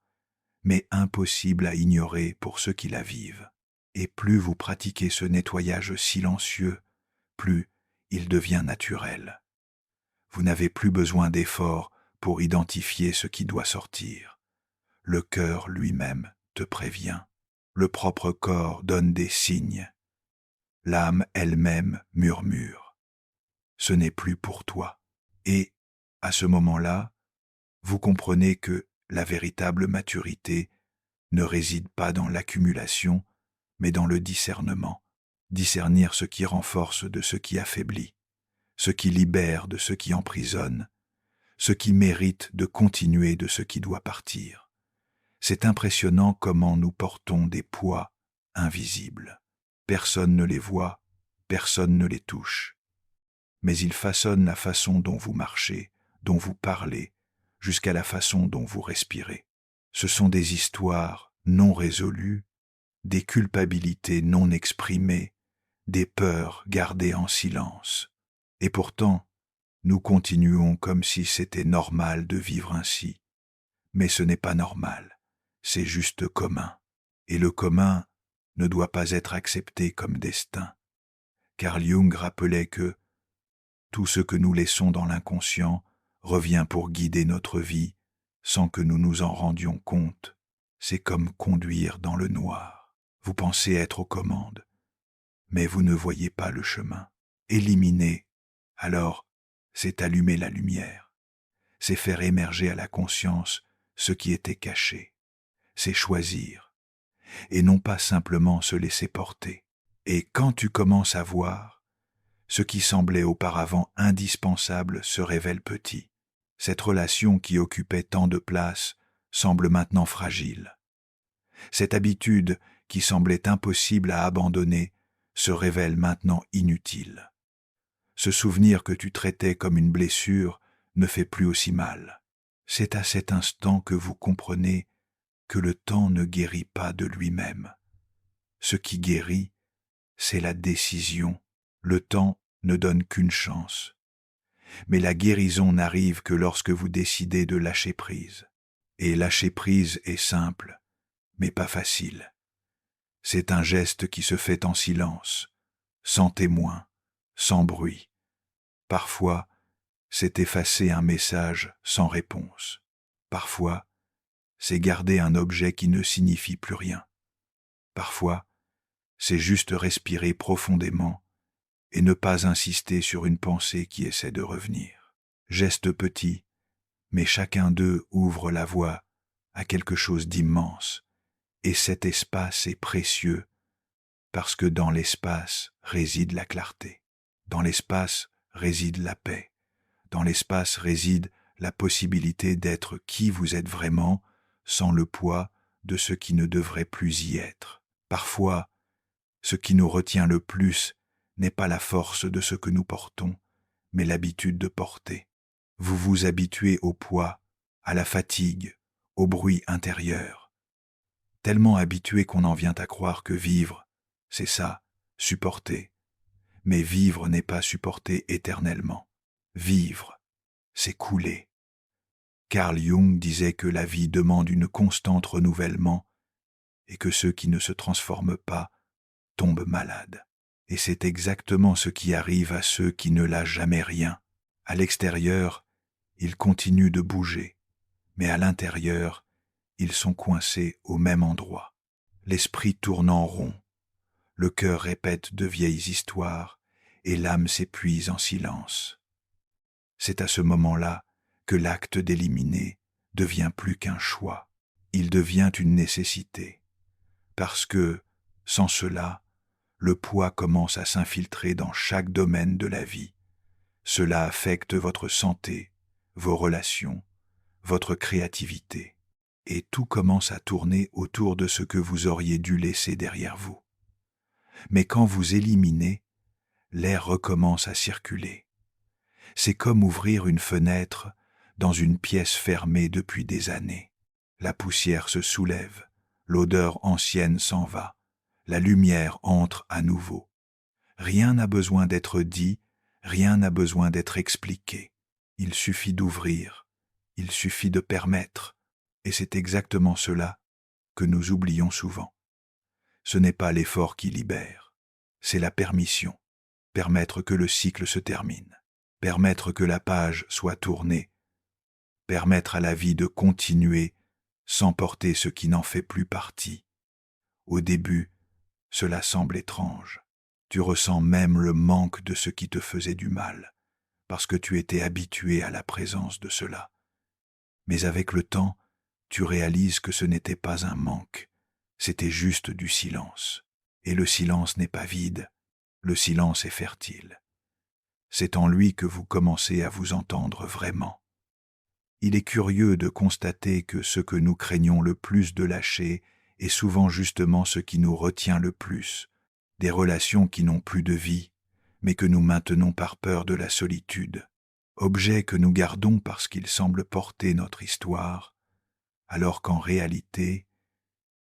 mais impossible à ignorer pour ceux qui la vivent. Et plus vous pratiquez ce nettoyage silencieux, plus il devient naturel. Vous n'avez plus besoin d'efforts pour identifier ce qui doit sortir. Le cœur lui-même te prévient. Le propre corps donne des signes. L'âme elle-même murmure. Ce n'est plus pour toi. Et, à ce moment-là, vous comprenez que la véritable maturité ne réside pas dans l'accumulation, mais dans le discernement. Discernir ce qui renforce de ce qui affaiblit, ce qui libère de ce qui emprisonne, ce qui mérite de continuer de ce qui doit partir. C'est impressionnant comment nous portons des poids invisibles. Personne ne les voit, personne ne les touche. Mais ils façonnent la façon dont vous marchez, dont vous parlez, jusqu'à la façon dont vous respirez. Ce sont des histoires non résolues, des culpabilités non exprimées, des peurs gardées en silence. Et pourtant, nous continuons comme si c'était normal de vivre ainsi. Mais ce n'est pas normal, c'est juste commun. Et le commun ne doit pas être accepté comme destin. Carl Jung rappelait que Tout ce que nous laissons dans l'inconscient revient pour guider notre vie sans que nous nous en rendions compte. C'est comme conduire dans le noir. Vous pensez être aux commandes, mais vous ne voyez pas le chemin. Éliminer, alors, c'est allumer la lumière. C'est faire émerger à la conscience ce qui était caché. C'est choisir, et non pas simplement se laisser porter. Et quand tu commences à voir, ce qui semblait auparavant indispensable se révèle petit. Cette relation qui occupait tant de place semble maintenant fragile. Cette habitude qui semblait impossible à abandonner se révèle maintenant inutile. Ce souvenir que tu traitais comme une blessure ne fait plus aussi mal. C'est à cet instant que vous comprenez que le temps ne guérit pas de lui-même. Ce qui guérit, c'est la décision. Le temps ne donne qu'une chance. Mais la guérison n'arrive que lorsque vous décidez de lâcher prise. Et lâcher prise est simple, mais pas facile. C'est un geste qui se fait en silence, sans témoin, sans bruit. Parfois, c'est effacer un message sans réponse. Parfois, c'est garder un objet qui ne signifie plus rien. Parfois, c'est juste respirer profondément et ne pas insister sur une pensée qui essaie de revenir. Geste petit, mais chacun d'eux ouvre la voie à quelque chose d'immense, et cet espace est précieux parce que dans l'espace réside la clarté. Dans l'espace réside la paix. Dans l'espace réside la possibilité d'être qui vous êtes vraiment sans le poids de ce qui ne devrait plus y être. Parfois, ce qui nous retient le plus n'est pas la force de ce que nous portons, mais l'habitude de porter. Vous vous habituez au poids, à la fatigue, au bruit intérieur. Tellement habitué qu'on en vient à croire que vivre, c'est ça, supporter. Mais vivre n'est pas supporter éternellement. Vivre, c'est couler. Carl Jung disait que la vie demande une constante renouvellement et que ceux qui ne se transforment pas tombent malades. Et c'est exactement ce qui arrive à ceux qui ne lâchent jamais rien. À l'extérieur, ils continuent de bouger, mais à l'intérieur, ils sont coincés au même endroit. L'esprit tourne en rond, le cœur répète de vieilles histoires et l'âme s'épuise en silence. C'est à ce moment-là que l'acte d'éliminer devient plus qu'un choix. Il devient une nécessité. Parce que, sans cela, le poids commence à s'infiltrer dans chaque domaine de la vie. Cela affecte votre santé, vos relations, votre créativité. Et tout commence à tourner autour de ce que vous auriez dû laisser derrière vous. Mais quand vous éliminez, l'air recommence à circuler. C'est comme ouvrir une fenêtre dans une pièce fermée depuis des années. La poussière se soulève, l'odeur ancienne s'en va, la lumière entre à nouveau. Rien n'a besoin d'être dit, rien n'a besoin d'être expliqué. Il suffit d'ouvrir, il suffit de permettre, et c'est exactement cela que nous oublions souvent. Ce n'est pas l'effort qui libère, c'est la permission, permettre que le cycle se termine, permettre que la page soit tournée, permettre à la vie de continuer sans porter ce qui n'en fait plus partie. Au début, cela semble étrange. Tu ressens même le manque de ce qui te faisait du mal, parce que tu étais habitué à la présence de cela. Mais avec le temps, tu réalises que ce n'était pas un manque, c'était juste du silence. Et le silence n'est pas vide, le silence est fertile. C'est en lui que vous commencez à vous entendre vraiment. Il est curieux de constater que ce que nous craignons le plus de lâcher est souvent justement ce qui nous retient le plus, des relations qui n'ont plus de vie, mais que nous maintenons par peur de la solitude, objets que nous gardons parce qu'ils semblent porter notre histoire, alors qu'en réalité,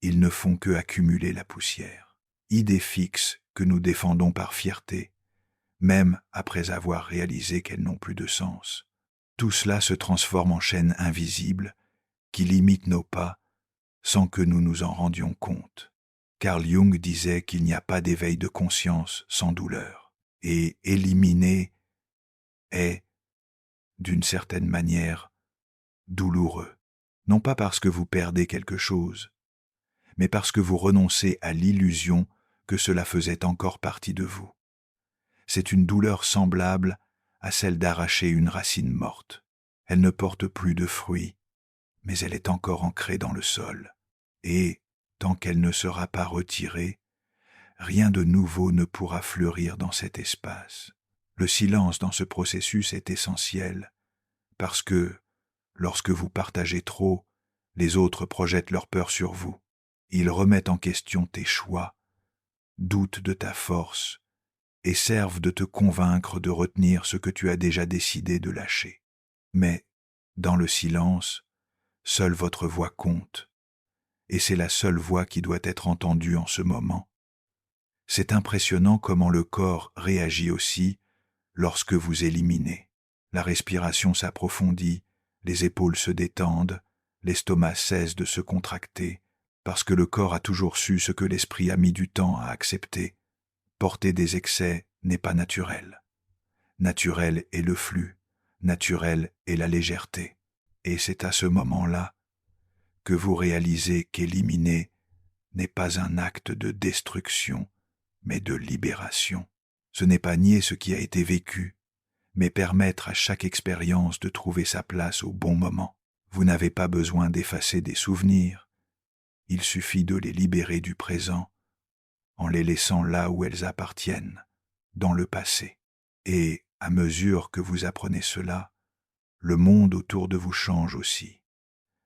ils ne font que accumuler la poussière. Idées fixes que nous défendons par fierté, même après avoir réalisé qu'elles n'ont plus de sens. Tout cela se transforme en chaînes invisibles qui limitent nos pas sans que nous nous en rendions compte. Carl Jung disait qu'il n'y a pas d'éveil de conscience sans douleur. Et éliminer est, d'une certaine manière, douloureux. Non pas parce que vous perdez quelque chose, mais parce que vous renoncez à l'illusion que cela faisait encore partie de vous. C'est une douleur semblable à celle d'arracher une racine morte. Elle ne porte plus de fruits, mais elle est encore ancrée dans le sol. Et, tant qu'elle ne sera pas retirée, rien de nouveau ne pourra fleurir dans cet espace. Le silence dans ce processus est essentiel, parce que, lorsque vous partagez trop, les autres projettent leur peur sur vous. Ils remettent en question tes choix, doutent de ta force, et servent de te convaincre de retenir ce que tu as déjà décidé de lâcher. Mais, dans le silence, seule votre voix compte, et c'est la seule voix qui doit être entendue en ce moment. C'est impressionnant comment le corps réagit aussi lorsque vous éliminez. La respiration s'approfondit, les épaules se détendent, l'estomac cesse de se contracter, parce que le corps a toujours su ce que l'esprit a mis du temps à accepter. Porter des excès n'est pas naturel. Naturel est le flux, naturel est la légèreté. Et c'est à ce moment-là que vous réalisez qu'éliminer n'est pas un acte de destruction, mais de libération. Ce n'est pas nier ce qui a été vécu, mais permettre à chaque expérience de trouver sa place au bon moment. Vous n'avez pas besoin d'effacer des souvenirs, il suffit de les libérer du présent, en les laissant là où elles appartiennent, dans le passé. Et, à mesure que vous apprenez cela, le monde autour de vous change aussi.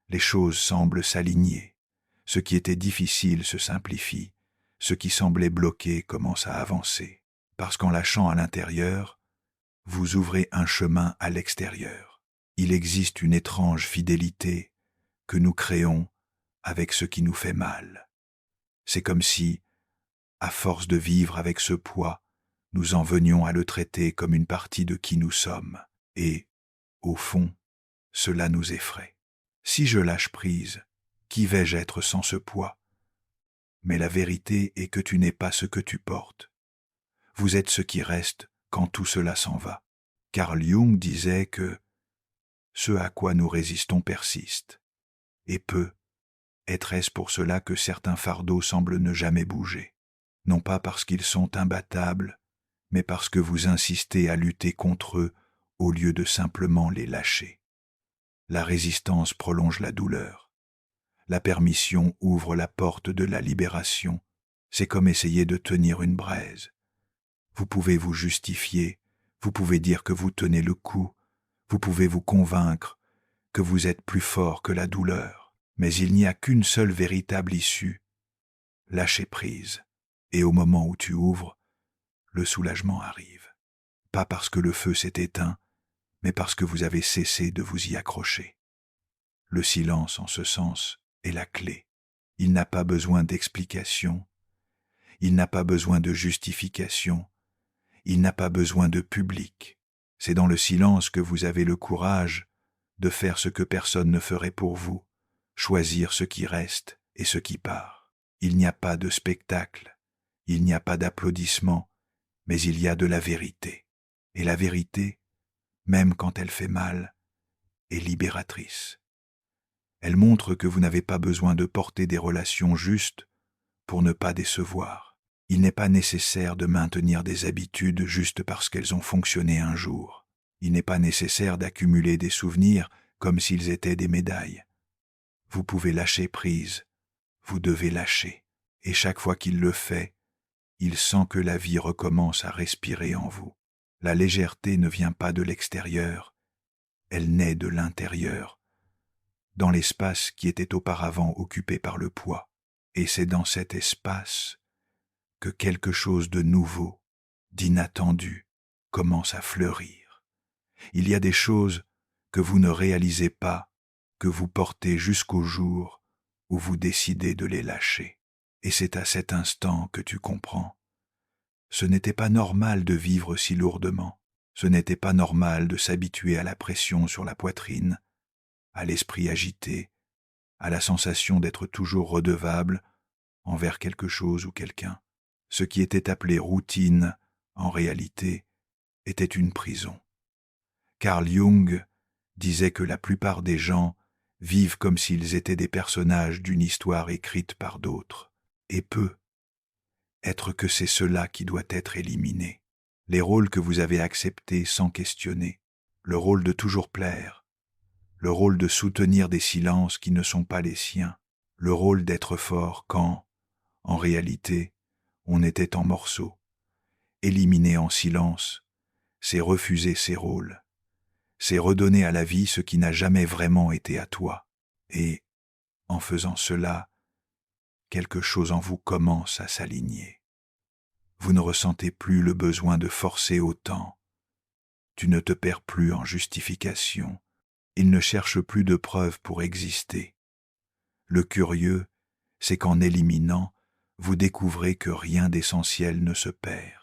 Les choses semblent s'aligner, ce qui était difficile se simplifie, ce qui semblait bloqué commence à avancer, parce qu'en lâchant à l'intérieur, vous ouvrez un chemin à l'extérieur. Il existe une étrange fidélité que nous créons avec ce qui nous fait mal. C'est comme si, à force de vivre avec ce poids, nous en venions à le traiter comme une partie de qui nous sommes, et, au fond, cela nous effraie. Si je lâche prise, qui vais-je être sans ce poids? Mais la vérité est que tu n'es pas ce que tu portes. Vous êtes ce qui reste quand tout cela s'en va. Carl Jung disait que ce à quoi nous résistons persiste, et peut. Est-ce pour cela que certains fardeaux semblent ne jamais bouger? Non pas parce qu'ils sont imbattables, mais parce que vous insistez à lutter contre eux au lieu de simplement les lâcher. La résistance prolonge la douleur. La permission ouvre la porte de la libération. C'est comme essayer de tenir une braise. Vous pouvez vous justifier, vous pouvez dire que vous tenez le coup, vous pouvez vous convaincre que vous êtes plus fort que la douleur. Mais il n'y a qu'une seule véritable issue, lâcher prise. Et au moment où tu ouvres, le soulagement arrive. Pas parce que le feu s'est éteint, mais parce que vous avez cessé de vous y accrocher. Le silence, en ce sens, est la clé. Il n'a pas besoin d'explication, il n'a pas besoin de justification, il n'a pas besoin de public. C'est dans le silence que vous avez le courage de faire ce que personne ne ferait pour vous, choisir ce qui reste et ce qui part. Il n'y a pas de spectacle, il n'y a pas d'applaudissements, mais il y a de la vérité. Et la vérité, même quand elle fait mal, est libératrice. Elle montre que vous n'avez pas besoin de porter des relations justes pour ne pas décevoir. Il n'est pas nécessaire de maintenir des habitudes juste parce qu'elles ont fonctionné un jour. Il n'est pas nécessaire d'accumuler des souvenirs comme s'ils étaient des médailles. Vous pouvez lâcher prise, vous devez lâcher. Et chaque fois qu'il le fait, il sent que la vie recommence à respirer en vous. La légèreté ne vient pas de l'extérieur, elle naît de l'intérieur, dans l'espace qui était auparavant occupé par le poids. Et c'est dans cet espace que quelque chose de nouveau, d'inattendu, commence à fleurir. Il y a des choses que vous ne réalisez pas, que vous portez jusqu'au jour où vous décidez de les lâcher. Et c'est à cet instant que tu comprends. Ce n'était pas normal de vivre si lourdement. Ce n'était pas normal de s'habituer à la pression sur la poitrine, à l'esprit agité, à la sensation d'être toujours redevable envers quelque chose ou quelqu'un. Ce qui était appelé routine, en réalité, était une prison. Carl Jung disait que la plupart des gens vivent comme s'ils étaient des personnages d'une histoire écrite par d'autres, et peut être que c'est cela qui doit être éliminé. Les rôles que vous avez acceptés sans questionner, le rôle de toujours plaire, le rôle de soutenir des silences qui ne sont pas les siens, le rôle d'être fort quand, en réalité, on était en morceaux. Éliminer en silence, c'est refuser ces rôles, c'est redonner à la vie ce qui n'a jamais vraiment été à toi. Et, en faisant cela, quelque chose en vous commence à s'aligner. Vous ne ressentez plus le besoin de forcer autant. Tu ne te perds plus en justification. Il ne cherche plus de preuves pour exister. Le curieux, c'est qu'en éliminant, vous découvrez que rien d'essentiel ne se perd.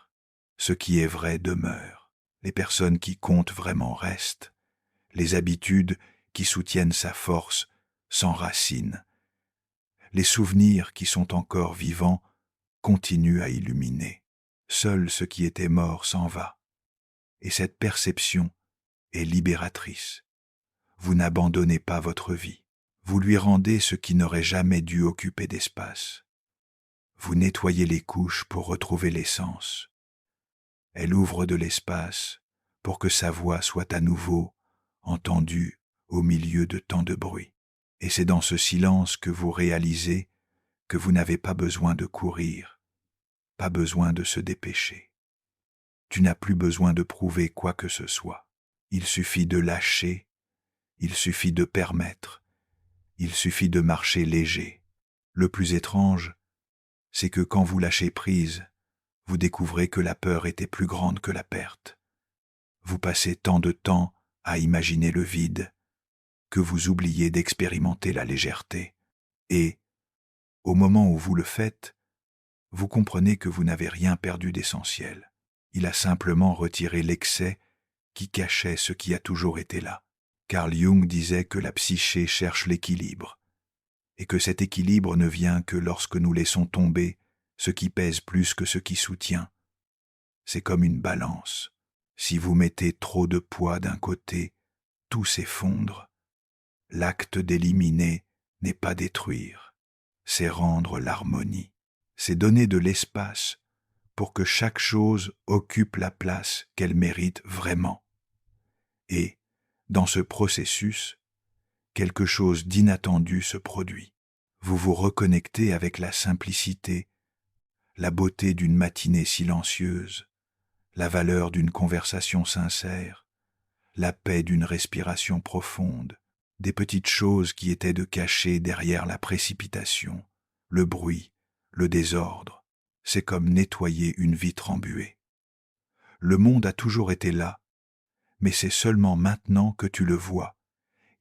Ce qui est vrai demeure. Les personnes qui comptent vraiment restent. Les habitudes qui soutiennent sa force s'enracinent. Les souvenirs qui sont encore vivants continuent à illuminer. Seul ce qui était mort s'en va. Et cette perception est libératrice. Vous n'abandonnez pas votre vie. Vous lui rendez ce qui n'aurait jamais dû occuper d'espace. Vous nettoyez les couches pour retrouver l'essence. Elle ouvre de l'espace pour que sa voix soit à nouveau entendue au milieu de tant de bruit. Et c'est dans ce silence que vous réalisez que vous n'avez pas besoin de courir, pas besoin de se dépêcher. Tu n'as plus besoin de prouver quoi que ce soit. Il suffit de lâcher, il suffit de permettre, il suffit de marcher léger. Le plus étrange, c'est que quand vous lâchez prise, vous découvrez que la peur était plus grande que la perte. Vous passez tant de temps à imaginer le vide que vous oubliez d'expérimenter la légèreté. Et, au moment où vous le faites, vous comprenez que vous n'avez rien perdu d'essentiel. Il a simplement retiré l'excès qui cachait ce qui a toujours été là. Carl Jung disait que la psyché cherche l'équilibre, et que cet équilibre ne vient que lorsque nous laissons tomber ce qui pèse plus que ce qui soutient. C'est comme une balance. Si vous mettez trop de poids d'un côté, tout s'effondre. L'acte d'éliminer n'est pas détruire, c'est rendre l'harmonie. C'est donner de l'espace pour que chaque chose occupe la place qu'elle mérite vraiment. Et, dans ce processus, quelque chose d'inattendu se produit. Vous vous reconnectez avec la simplicité, la beauté d'une matinée silencieuse, la valeur d'une conversation sincère, la paix d'une respiration profonde, des petites choses qui étaient de cachées derrière la précipitation, le bruit, le désordre. C'est comme nettoyer une vitre embuée. Le monde a toujours été là, mais c'est seulement maintenant que tu le vois,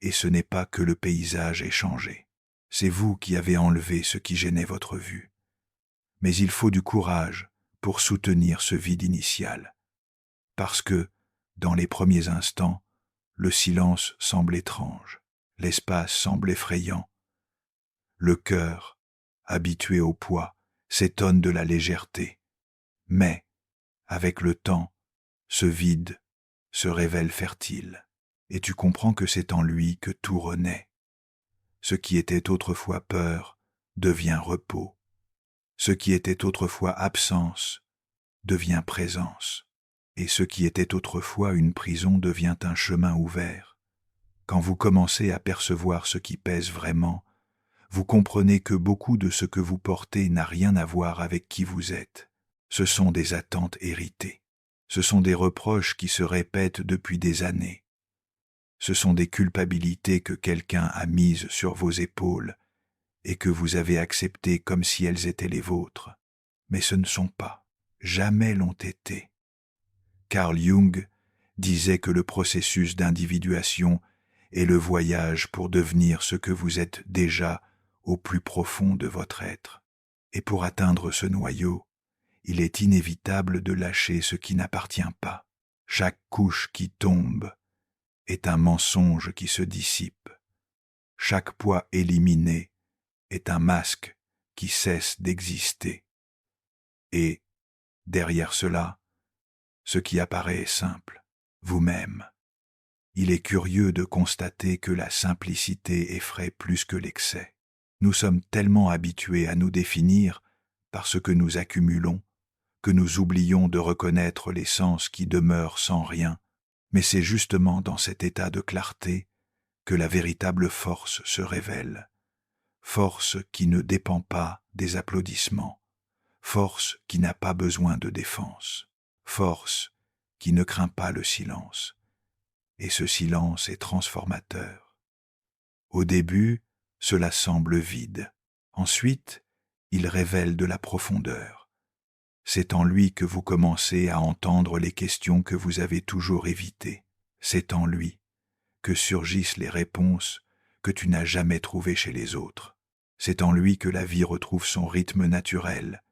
et ce n'est pas que le paysage ait changé. C'est vous qui avez enlevé ce qui gênait votre vue. Mais il faut du courage pour soutenir ce vide initial, parce que, dans les premiers instants, le silence semble étrange, l'espace semble effrayant. Le cœur, habitué au poids, s'étonne de la légèreté. Mais, avec le temps, ce vide se révèle fertile, et tu comprends que c'est en lui que tout renaît. Ce qui était autrefois peur devient repos. Ce qui était autrefois absence devient présence. Et ce qui était autrefois une prison devient un chemin ouvert. Quand vous commencez à percevoir ce qui pèse vraiment, vous comprenez que beaucoup de ce que vous portez n'a rien à voir avec qui vous êtes. Ce sont des attentes héritées. Ce sont des reproches qui se répètent depuis des années. Ce sont des culpabilités que quelqu'un a mises sur vos épaules et que vous avez acceptées comme si elles étaient les vôtres. Mais ce ne sont pas, jamais l'ont été. Carl Jung disait que le processus d'individuation est le voyage pour devenir ce que vous êtes déjà au plus profond de votre être. Et pour atteindre ce noyau, il est inévitable de lâcher ce qui n'appartient pas. Chaque couche qui tombe est un mensonge qui se dissipe. Chaque poids éliminé est un masque qui cesse d'exister. Et, derrière cela, ce qui apparaît est simple, vous-même. Il est curieux de constater que la simplicité effraie plus que l'excès. Nous sommes tellement habitués à nous définir par ce que nous accumulons, que nous oublions de reconnaître l'essence qui demeure sans rien. Mais c'est justement dans cet état de clarté que la véritable force se révèle. Force qui ne dépend pas des applaudissements. Force qui n'a pas besoin de défense. Force qui ne craint pas le silence. Et ce silence est transformateur. Au début, cela semble vide. Ensuite, il révèle de la profondeur. C'est en lui que vous commencez à entendre les questions que vous avez toujours évitées. C'est en lui que surgissent les réponses que tu n'as jamais trouvées chez les autres. C'est en lui que la vie retrouve son rythme naturel.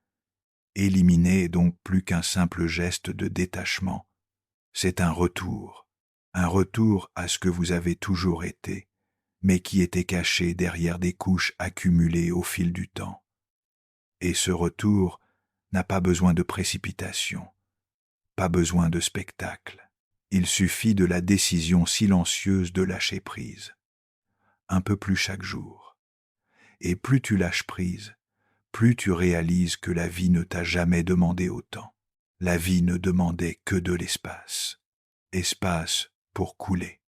Éliminer est donc plus qu'un simple geste de détachement. C'est un retour à ce que vous avez toujours été, mais qui était caché derrière des couches accumulées au fil du temps. Et ce retour n'a pas besoin de précipitation, pas besoin de spectacle. Il suffit de la décision silencieuse de lâcher prise. Un peu plus chaque jour. Et plus tu lâches prise, plus tu réalises que la vie ne t'a jamais demandé autant. La vie ne demandait que de l'espace. Espace pour couler.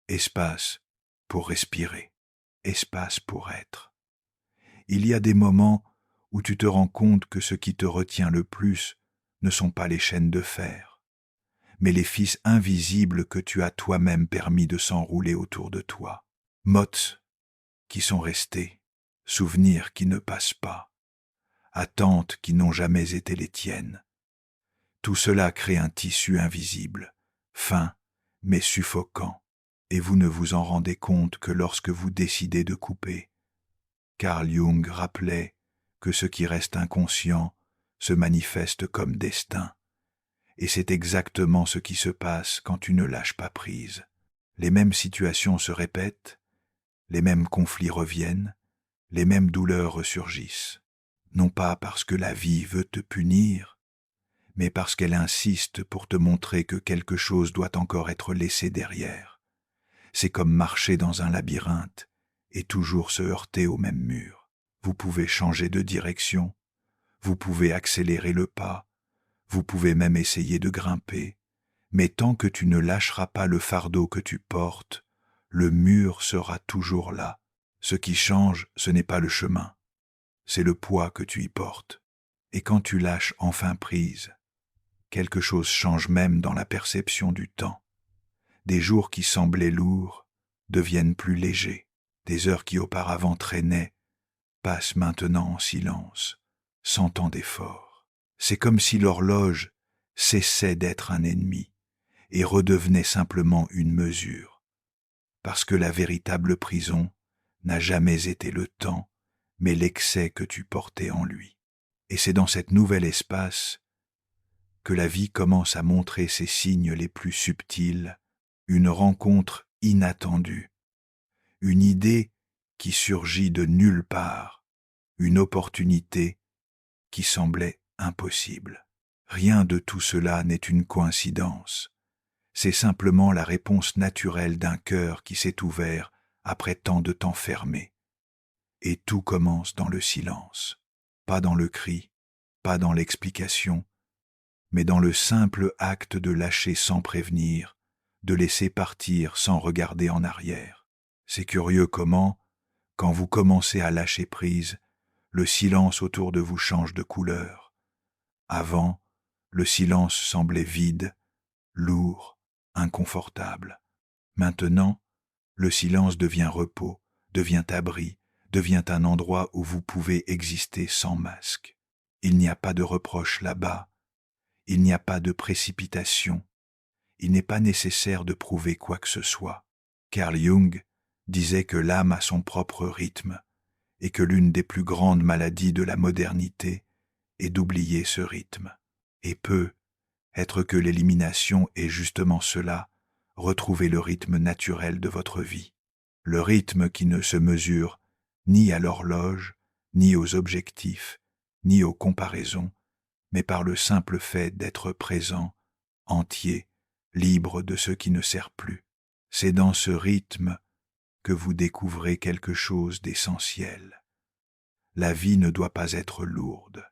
Espace pour respirer. Espace pour être. Il y a des moments où tu te rends compte que ce qui te retient le plus ne sont pas les chaînes de fer, mais les fils invisibles que tu as toi-même permis de s'enrouler autour de toi. Mottes qui sont restées, souvenirs qui ne passent pas, attentes qui n'ont jamais été les tiennes. Tout cela crée un tissu invisible, fin mais suffocant, et vous ne vous en rendez compte que lorsque vous décidez de couper. Carl Jung rappelait que ce qui reste inconscient se manifeste comme destin. Et c'est exactement ce qui se passe quand tu ne lâches pas prise. Les mêmes situations se répètent, les mêmes conflits reviennent, les mêmes douleurs ressurgissent. Non pas parce que la vie veut te punir, mais parce qu'elle insiste pour te montrer que quelque chose doit encore être laissé derrière. C'est comme marcher dans un labyrinthe et toujours se heurter au même mur. Vous pouvez changer de direction, vous pouvez accélérer le pas, vous pouvez même essayer de grimper, mais tant que tu ne lâcheras pas le fardeau que tu portes, le mur sera toujours là. Ce qui change, ce n'est pas le chemin, c'est le poids que tu y portes. Et quand tu lâches enfin prise, quelque chose change même dans la perception du temps. Des jours qui semblaient lourds deviennent plus légers. Des heures qui auparavant traînaient passent maintenant en silence, sans tant d'effort. C'est comme si l'horloge cessait d'être un ennemi et redevenait simplement une mesure, parce que la véritable prison n'a jamais été le temps, mais l'excès que tu portais en lui. Et c'est dans cet nouvel espace que la vie commence à montrer ses signes les plus subtils, une rencontre inattendue, une idée qui surgit de nulle part, une opportunité qui semblait impossible. Rien de tout cela n'est une coïncidence. C'est simplement la réponse naturelle d'un cœur qui s'est ouvert après tant de temps fermé. Et tout commence dans le silence, pas dans le cri, pas dans l'explication, mais dans le simple acte de lâcher sans prévenir, de laisser partir sans regarder en arrière. C'est curieux comment, quand vous commencez à lâcher prise, le silence autour de vous change de couleur. Avant, le silence semblait vide, lourd, inconfortable. Maintenant, le silence devient repos, devient abri, devient un endroit où vous pouvez exister sans masque. Il n'y a pas de reproche là-bas, il n'y a pas de précipitation, il n'est pas nécessaire de prouver quoi que ce soit. Carl Jung disait que l'âme a son propre rythme et que l'une des plus grandes maladies de la modernité est d'oublier ce rythme. Et peut être que l'élimination est justement cela, retrouver le rythme naturel de votre vie. Le rythme qui ne se mesure ni à l'horloge, ni aux objectifs, ni aux comparaisons, mais par le simple fait d'être présent, entier, libre de ce qui ne sert plus. C'est dans ce rythme que vous découvrez quelque chose d'essentiel. La vie ne doit pas être lourde.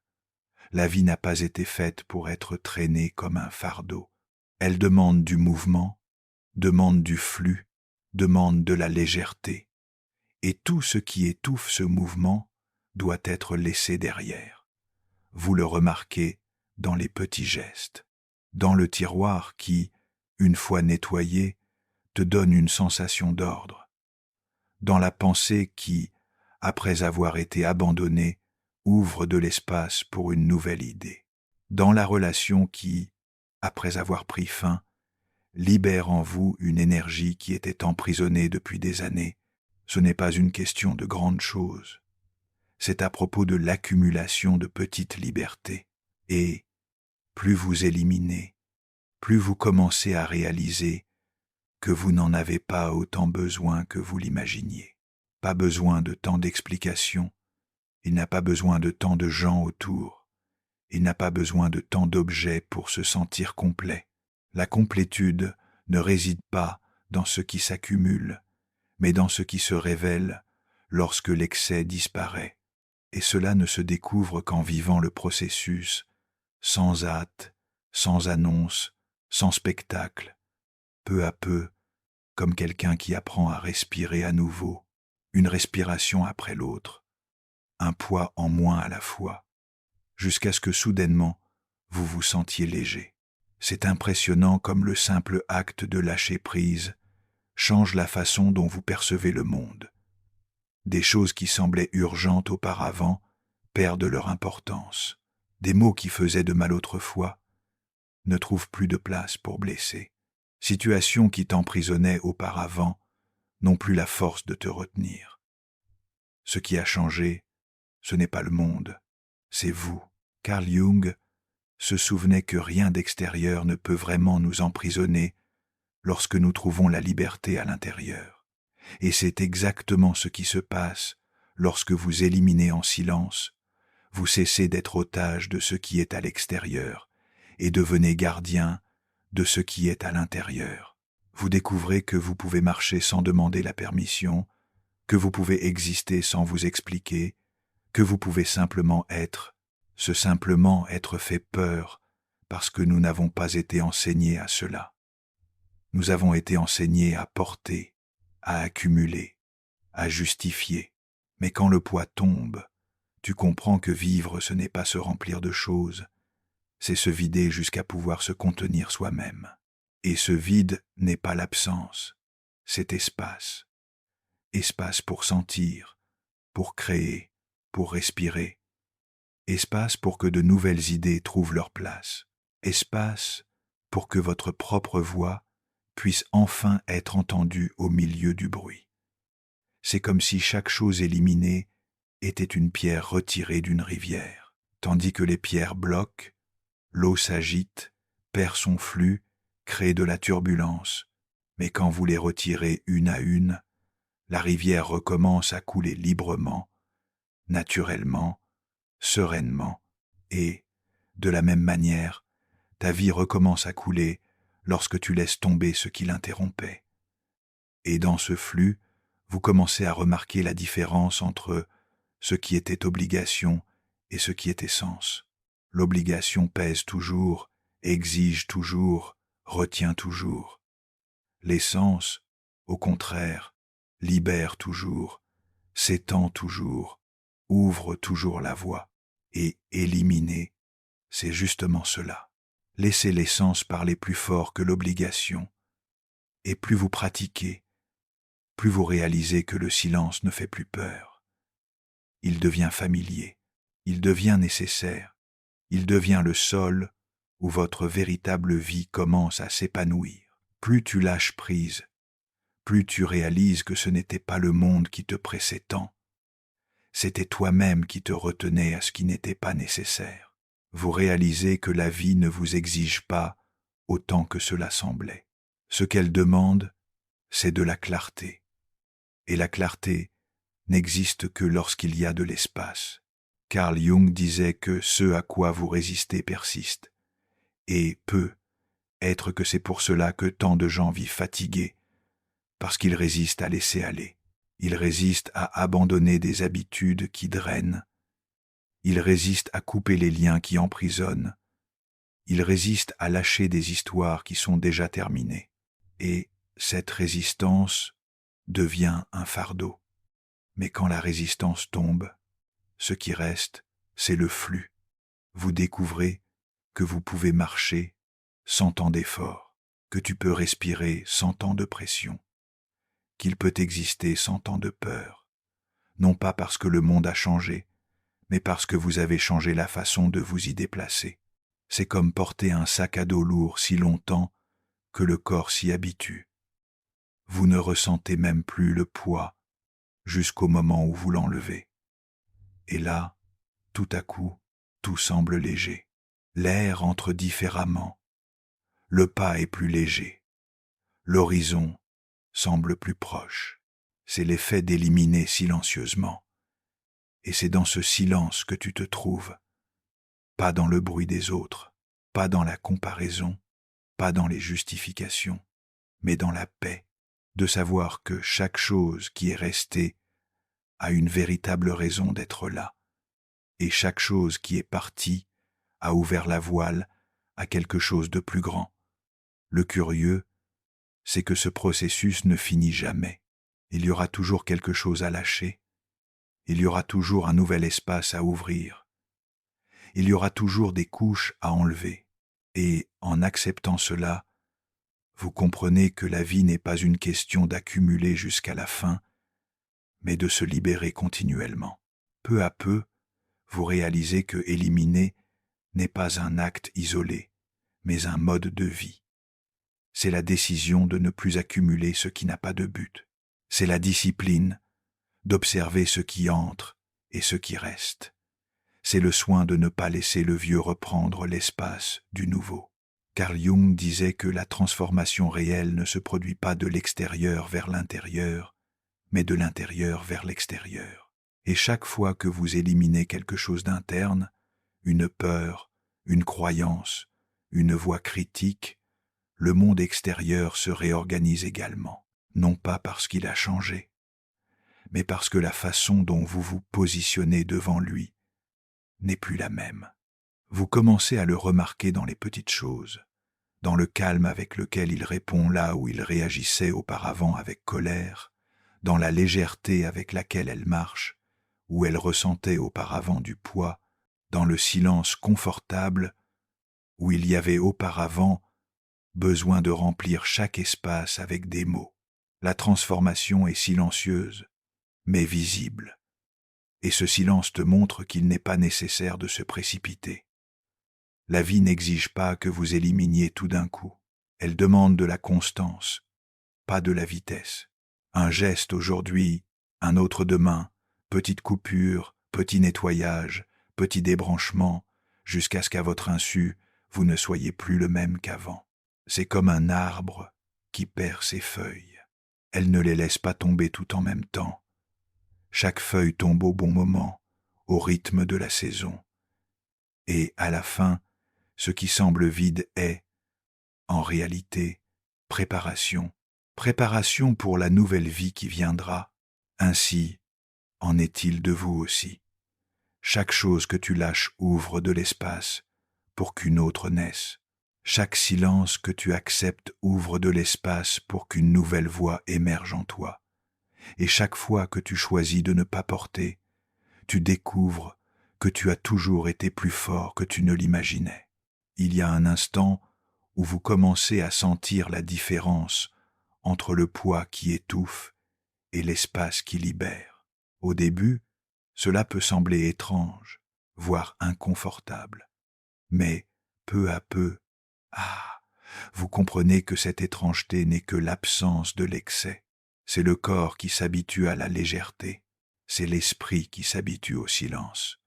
La vie n'a pas été faite pour être traînée comme un fardeau. Elle demande du mouvement, demande du flux, demande de la légèreté. Et tout ce qui étouffe ce mouvement doit être laissé derrière. Vous le remarquez dans les petits gestes, dans le tiroir qui, une fois nettoyé, te donne une sensation d'ordre, dans la pensée qui, après avoir été abandonnée, ouvre de l'espace pour une nouvelle idée, dans la relation qui, après avoir pris fin, libère en vous une énergie qui était emprisonnée depuis des années. Ce n'est pas une question de grandes choses. C'est à propos de l'accumulation de petites libertés. Et plus vous éliminez, plus vous commencez à réaliser que vous n'en avez pas autant besoin que vous l'imaginiez. Pas besoin de tant d'explications. Il n'a pas besoin de tant de gens autour. Il n'a pas besoin de tant d'objets pour se sentir complet. La complétude ne réside pas dans ce qui s'accumule, mais dans ce qui se révèle lorsque l'excès disparaît. Et cela ne se découvre qu'en vivant le processus, sans hâte, sans annonce, sans spectacle, peu à peu, comme quelqu'un qui apprend à respirer à nouveau, une respiration après l'autre, un poids en moins à la fois, jusqu'à ce que soudainement vous vous sentiez léger. C'est impressionnant comme le simple acte de lâcher prise change la façon dont vous percevez le monde. Des choses qui semblaient urgentes auparavant perdent leur importance. Des mots qui faisaient de mal autrefois ne trouvent plus de place pour blesser. Situations qui t'emprisonnaient auparavant n'ont plus la force de te retenir. Ce qui a changé, ce n'est pas le monde, c'est vous. Carl Jung se souvenait que rien d'extérieur ne peut vraiment nous emprisonner lorsque nous trouvons la liberté à l'intérieur. Et c'est exactement ce qui se passe lorsque vous éliminez en silence, vous cessez d'être otage de ce qui est à l'extérieur et devenez gardien de ce qui est à l'intérieur. Vous découvrez que vous pouvez marcher sans demander la permission, que vous pouvez exister sans vous expliquer, que vous pouvez simplement être. Ce simplement être fait peur parce que nous n'avons pas été enseignés à cela. Nous avons été enseignés à porter, à accumuler, à justifier. Mais quand le poids tombe, tu comprends que vivre ce n'est pas se remplir de choses, c'est se vider jusqu'à pouvoir se contenir soi-même. Et ce vide n'est pas l'absence, c'est espace. Espace pour sentir, pour créer, pour respirer. Espace pour que de nouvelles idées trouvent leur place. Espace pour que votre propre voix puisse enfin être entendue au milieu du bruit. C'est comme si chaque chose éliminée était une pierre retirée d'une rivière. Tandis que les pierres bloquent, l'eau s'agite, perd son flux, crée de la turbulence. Mais quand vous les retirez une à une, la rivière recommence à couler librement, naturellement, sereinement, et, de la même manière, ta vie recommence à couler lorsque tu laisses tomber ce qui l'interrompait. Et dans ce flux, vous commencez à remarquer la différence entre ce qui était obligation et ce qui est essence. L'obligation pèse toujours, exige toujours, retient toujours. L'essence, au contraire, libère toujours, s'étend toujours, ouvre toujours la voie. Et éliminer, c'est justement cela. Laissez l'essence parler plus fort que l'obligation. Et plus vous pratiquez, plus vous réalisez que le silence ne fait plus peur. Il devient familier, il devient nécessaire, il devient le sol où votre véritable vie commence à s'épanouir. Plus tu lâches prise, plus tu réalises que ce n'était pas le monde qui te pressait tant. C'était toi-même qui te retenais à ce qui n'était pas nécessaire. Vous réalisez que la vie ne vous exige pas autant que cela semblait. Ce qu'elle demande, c'est de la clarté. Et la clarté n'existe que lorsqu'il y a de l'espace. Carl Jung disait que ce à quoi vous résistez persiste. Et peut être que c'est pour cela que tant de gens vivent fatigués, parce qu'il résiste à laisser aller. Il résiste à abandonner des habitudes qui drainent. Il résiste à couper les liens qui emprisonnent. Il résiste à lâcher des histoires qui sont déjà terminées. Et cette résistance devient un fardeau. Mais quand la résistance tombe, ce qui reste, c'est le flux. Vous découvrez que vous pouvez marcher sans tant d'effort, que tu peux respirer sans tant de pression, qu'il peut exister sans tant de peur, non pas parce que le monde a changé, mais parce que vous avez changé la façon de vous y déplacer. C'est comme porter un sac à dos lourd si longtemps que le corps s'y habitue. Vous ne ressentez même plus le poids jusqu'au moment où vous l'enlevez. Et là, tout à coup, tout semble léger. L'air entre différemment. Le pas est plus léger. L'horizon semble plus proche. C'est l'effet d'éliminer silencieusement. Et c'est dans ce silence que tu te trouves. Pas dans le bruit des autres, pas dans la comparaison, pas dans les justifications, mais dans la paix de savoir que chaque chose qui est restée a une véritable raison d'être là, et chaque chose qui est partie a ouvert la voile à quelque chose de plus grand. Le curieux, c'est que ce processus ne finit jamais. Il y aura toujours quelque chose à lâcher, il y aura toujours un nouvel espace à ouvrir, il y aura toujours des couches à enlever, et en acceptant cela, vous comprenez que la vie n'est pas une question d'accumuler jusqu'à la fin, mais de se libérer continuellement. Peu à peu, vous réalisez que éliminer n'est pas un acte isolé, mais un mode de vie. C'est la décision de ne plus accumuler ce qui n'a pas de but. C'est la discipline d'observer ce qui entre et ce qui reste. C'est le soin de ne pas laisser le vieux reprendre l'espace du nouveau. Carl Jung disait que la transformation réelle ne se produit pas de l'extérieur vers l'intérieur, mais de l'intérieur vers l'extérieur. Et chaque fois que vous éliminez quelque chose d'interne, une peur, une croyance, une voix critique, le monde extérieur se réorganise également, non pas parce qu'il a changé, mais parce que la façon dont vous vous positionnez devant lui n'est plus la même. Vous commencez à le remarquer dans les petites choses, dans le calme avec lequel il répond là où il réagissait auparavant avec colère, dans la légèreté avec laquelle elle marche, où elle ressentait auparavant du poids, dans le silence confortable où il y avait auparavant besoin de remplir chaque espace avec des mots. La transformation est silencieuse, mais visible, et ce silence te montre qu'il n'est pas nécessaire de se précipiter. La vie n'exige pas que vous éliminiez tout d'un coup. Elle demande de la constance, pas de la vitesse. Un geste aujourd'hui, un autre demain, petite coupure, petit nettoyage, petit débranchement, jusqu'à ce qu'à votre insu, vous ne soyez plus le même qu'avant. C'est comme un arbre qui perd ses feuilles. Elle ne les laisse pas tomber tout en même temps. Chaque feuille tombe au bon moment, au rythme de la saison. Et à la fin, ce qui semble vide est, en réalité, préparation. Préparation pour la nouvelle vie qui viendra. Ainsi en est-il de vous aussi. Chaque chose que tu lâches ouvre de l'espace pour qu'une autre naisse. Chaque silence que tu acceptes ouvre de l'espace pour qu'une nouvelle voix émerge en toi. Et chaque fois que tu choisis de ne pas porter, tu découvres que tu as toujours été plus fort que tu ne l'imaginais. Il y a un instant où vous commencez à sentir la différence entre le poids qui étouffe et l'espace qui libère. Au début, cela peut sembler étrange, voire inconfortable. Mais, peu à peu, vous comprenez que cette étrangeté n'est que l'absence de l'excès. C'est le corps qui s'habitue à la légèreté, c'est l'esprit qui s'habitue au silence.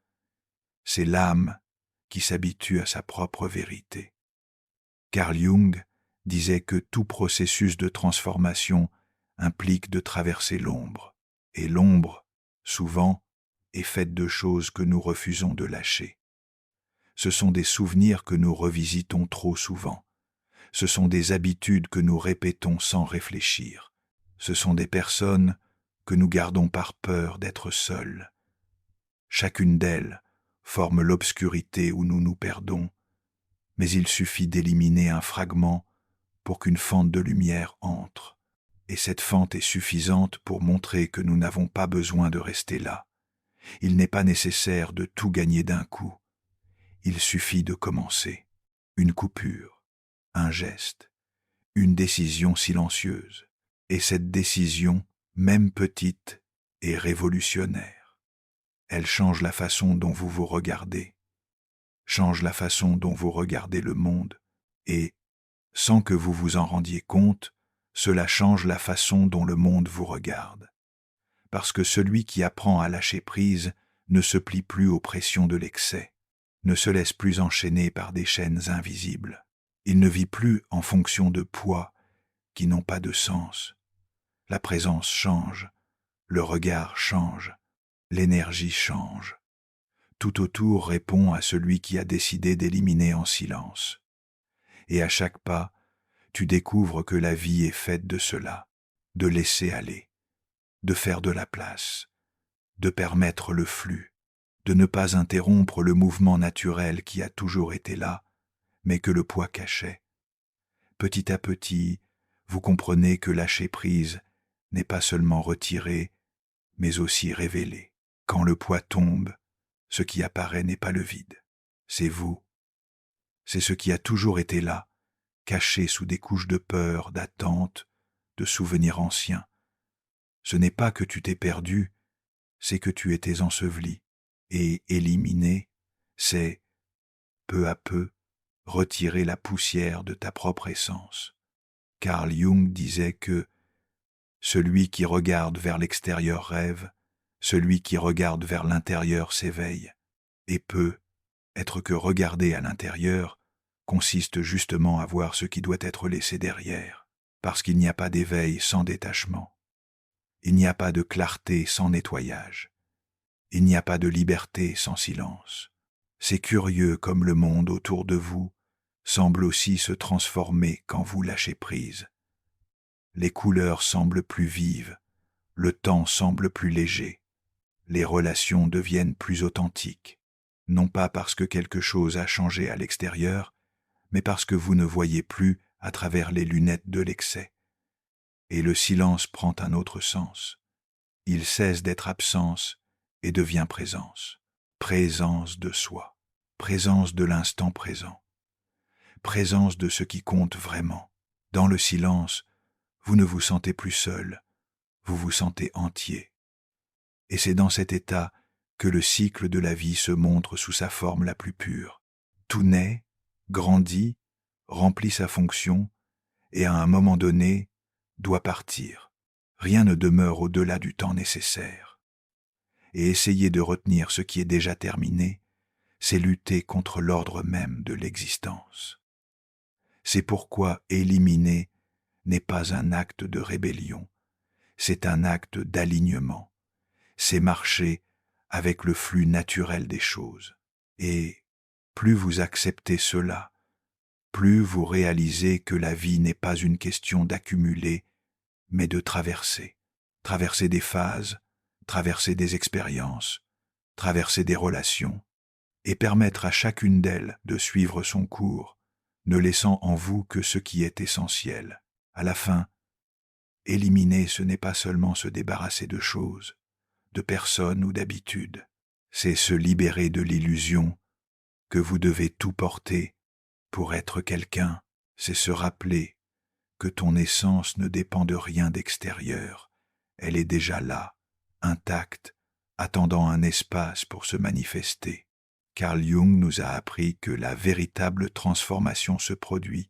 C'est l'âme qui s'habitue à sa propre vérité. Carl Jung disait que tout processus de transformation implique de traverser l'ombre, et l'ombre, souvent, est faite de choses que nous refusons de lâcher. Ce sont des souvenirs que nous revisitons trop souvent. Ce sont des habitudes que nous répétons sans réfléchir. Ce sont des personnes que nous gardons par peur d'être seules. Chacune d'elles forme l'obscurité où nous nous perdons, mais il suffit d'éliminer un fragment pour qu'une fente de lumière entre, et cette fente est suffisante pour montrer que nous n'avons pas besoin de rester là. Il n'est pas nécessaire de tout gagner d'un coup. Il suffit de commencer. Une coupure, un geste, une décision silencieuse. Et cette décision, même petite, est révolutionnaire. Elle change la façon dont vous vous regardez, change la façon dont vous regardez le monde, et, sans que vous vous en rendiez compte, cela change la façon dont le monde vous regarde. Parce que celui qui apprend à lâcher prise ne se plie plus aux pressions de l'excès, ne se laisse plus enchaîner par des chaînes invisibles. Il ne vit plus en fonction de poids qui n'ont pas de sens. La présence change, le regard change, l'énergie change. Tout autour répond à celui qui a décidé d'éliminer en silence. Et à chaque pas, tu découvres que la vie est faite de cela, de laisser aller, de faire de la place, de permettre le flux, de ne pas interrompre le mouvement naturel qui a toujours été là, mais que le poids cachait. Petit à petit, vous comprenez que lâcher prise n'est pas seulement retirer, mais aussi révéler. Quand le poids tombe, ce qui apparaît n'est pas le vide, c'est vous. C'est ce qui a toujours été là, caché sous des couches de peur, d'attente, de souvenirs anciens. Ce n'est pas que tu t'es perdu, c'est que tu étais enseveli. Et éliminer, c'est, peu à peu, retirer la poussière de ta propre essence. Carl Jung disait que celui qui regarde vers l'extérieur rêve, celui qui regarde vers l'intérieur s'éveille, et peut être que regarder à l'intérieur consiste justement à voir ce qui doit être laissé derrière, parce qu'il n'y a pas d'éveil sans détachement. Il n'y a pas de clarté sans nettoyage. Il n'y a pas de liberté sans silence. C'est curieux comme le monde autour de vous semble aussi se transformer quand vous lâchez prise. Les couleurs semblent plus vives, le temps semble plus léger, les relations deviennent plus authentiques, non pas parce que quelque chose a changé à l'extérieur, mais parce que vous ne voyez plus à travers les lunettes de l'excès. Et le silence prend un autre sens. Il cesse d'être absence et devient présence. Présence de soi, présence de l'instant présent, présence de ce qui compte vraiment. Dans le silence, vous ne vous sentez plus seul, vous vous sentez entier. Et c'est dans cet état que le cycle de la vie se montre sous sa forme la plus pure. Tout naît, grandit, remplit sa fonction, et à un moment donné, doit partir. Rien ne demeure au-delà du temps nécessaire. Et essayer de retenir ce qui est déjà terminé, c'est lutter contre l'ordre même de l'existence. C'est pourquoi éliminer n'est pas un acte de rébellion, c'est un acte d'alignement, c'est marcher avec le flux naturel des choses. Et plus vous acceptez cela, plus vous réalisez que la vie n'est pas une question d'accumuler, mais de traverser. Traverser des phases, traverser des expériences, traverser des relations, et permettre à chacune d'elles de suivre son cours, ne laissant en vous que ce qui est essentiel. À la fin, éliminer, ce n'est pas seulement se débarrasser de choses, de personnes ou d'habitudes, c'est se libérer de l'illusion que vous devez tout porter pour être quelqu'un, c'est se rappeler que ton essence ne dépend de rien d'extérieur, elle est déjà là, intacte, attendant un espace pour se manifester. Carl Jung nous a appris que la véritable transformation se produit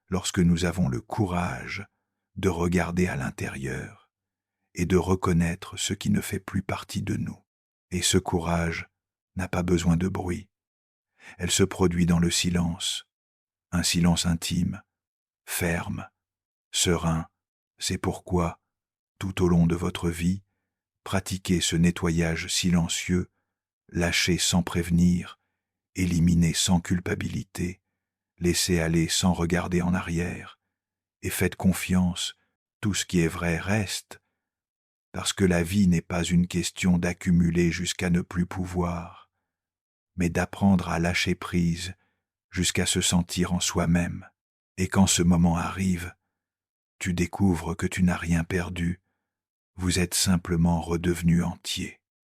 lorsque nous avons le courage de regarder à l'intérieur et de reconnaître ce qui ne fait plus partie de nous. Et ce courage n'a pas besoin de bruit. Elle se produit dans le silence, un silence intime, ferme, serein. C'est pourquoi, tout au long de votre vie, pratiquez ce nettoyage silencieux, lâchez sans prévenir, éliminez sans culpabilité, laissez aller sans regarder en arrière, et faites confiance, tout ce qui est vrai reste, parce que la vie n'est pas une question d'accumuler jusqu'à ne plus pouvoir, mais d'apprendre à lâcher prise jusqu'à se sentir en soi-même. Et quand ce moment arrive, tu découvres que tu n'as rien perdu, vous êtes simplement redevenu entier.